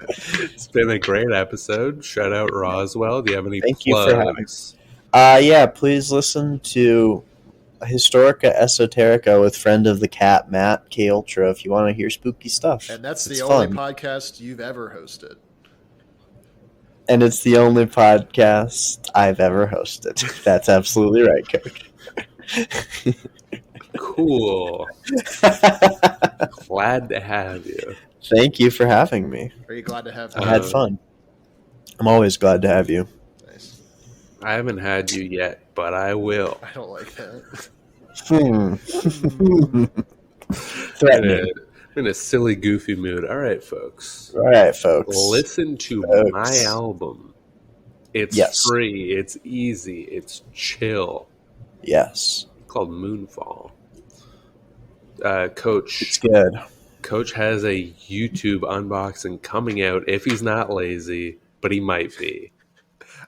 It's been a great episode. Shout out Roswell. Do you have any plugs? You for having. Please listen to Historica Esoterica with friend of the cat Matt K Ultra if you want to hear spooky stuff. And that's the only podcast you've ever hosted. And it's the only podcast I've ever hosted. That's absolutely right, Coach. Cool. Glad to have you. Thank you for having me. Are you glad to have me? I had fun. I'm always glad to have you. Nice. I haven't had you yet, but I will. I don't like that. Threatening. In a silly, goofy mood. All right, folks. Listen to my album. It's free. It's easy. It's chill. Yes. It's called Moonfall. Coach. It's good. Coach has a YouTube unboxing coming out if he's not lazy, but he might be.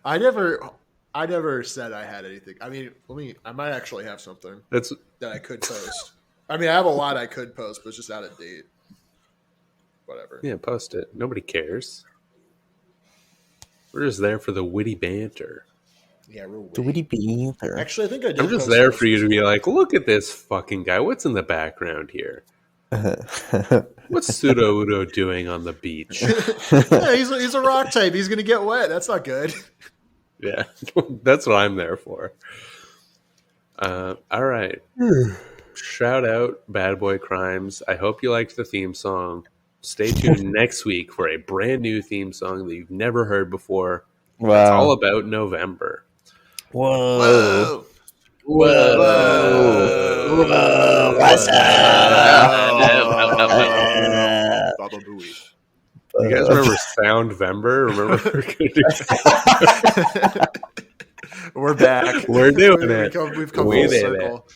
I never said I had anything. I mean, I might actually have something that I could post. I mean, I have a lot I could post, but it's just out of date. Whatever. Yeah, post it. Nobody cares. We're just there for the witty banter. Yeah, real witty. The witty banter. Actually, I think I did. I'm just there for you to be like, look at this fucking guy. What's in the background here? What's Pseudo Udo doing on the beach? Yeah, he's a rock type. He's gonna get wet. That's not good. Yeah, that's what I'm there for. All right. Shout out Bad Boy Crimes. I hope you liked the theme song. Stay tuned next week for a brand new theme song that you've never heard before. Wow. It's all about November. Whoa. Whoa. What's Baba Booey. You guys remember Soundvember? Remember? We're back. We're doing it. We've come full circle.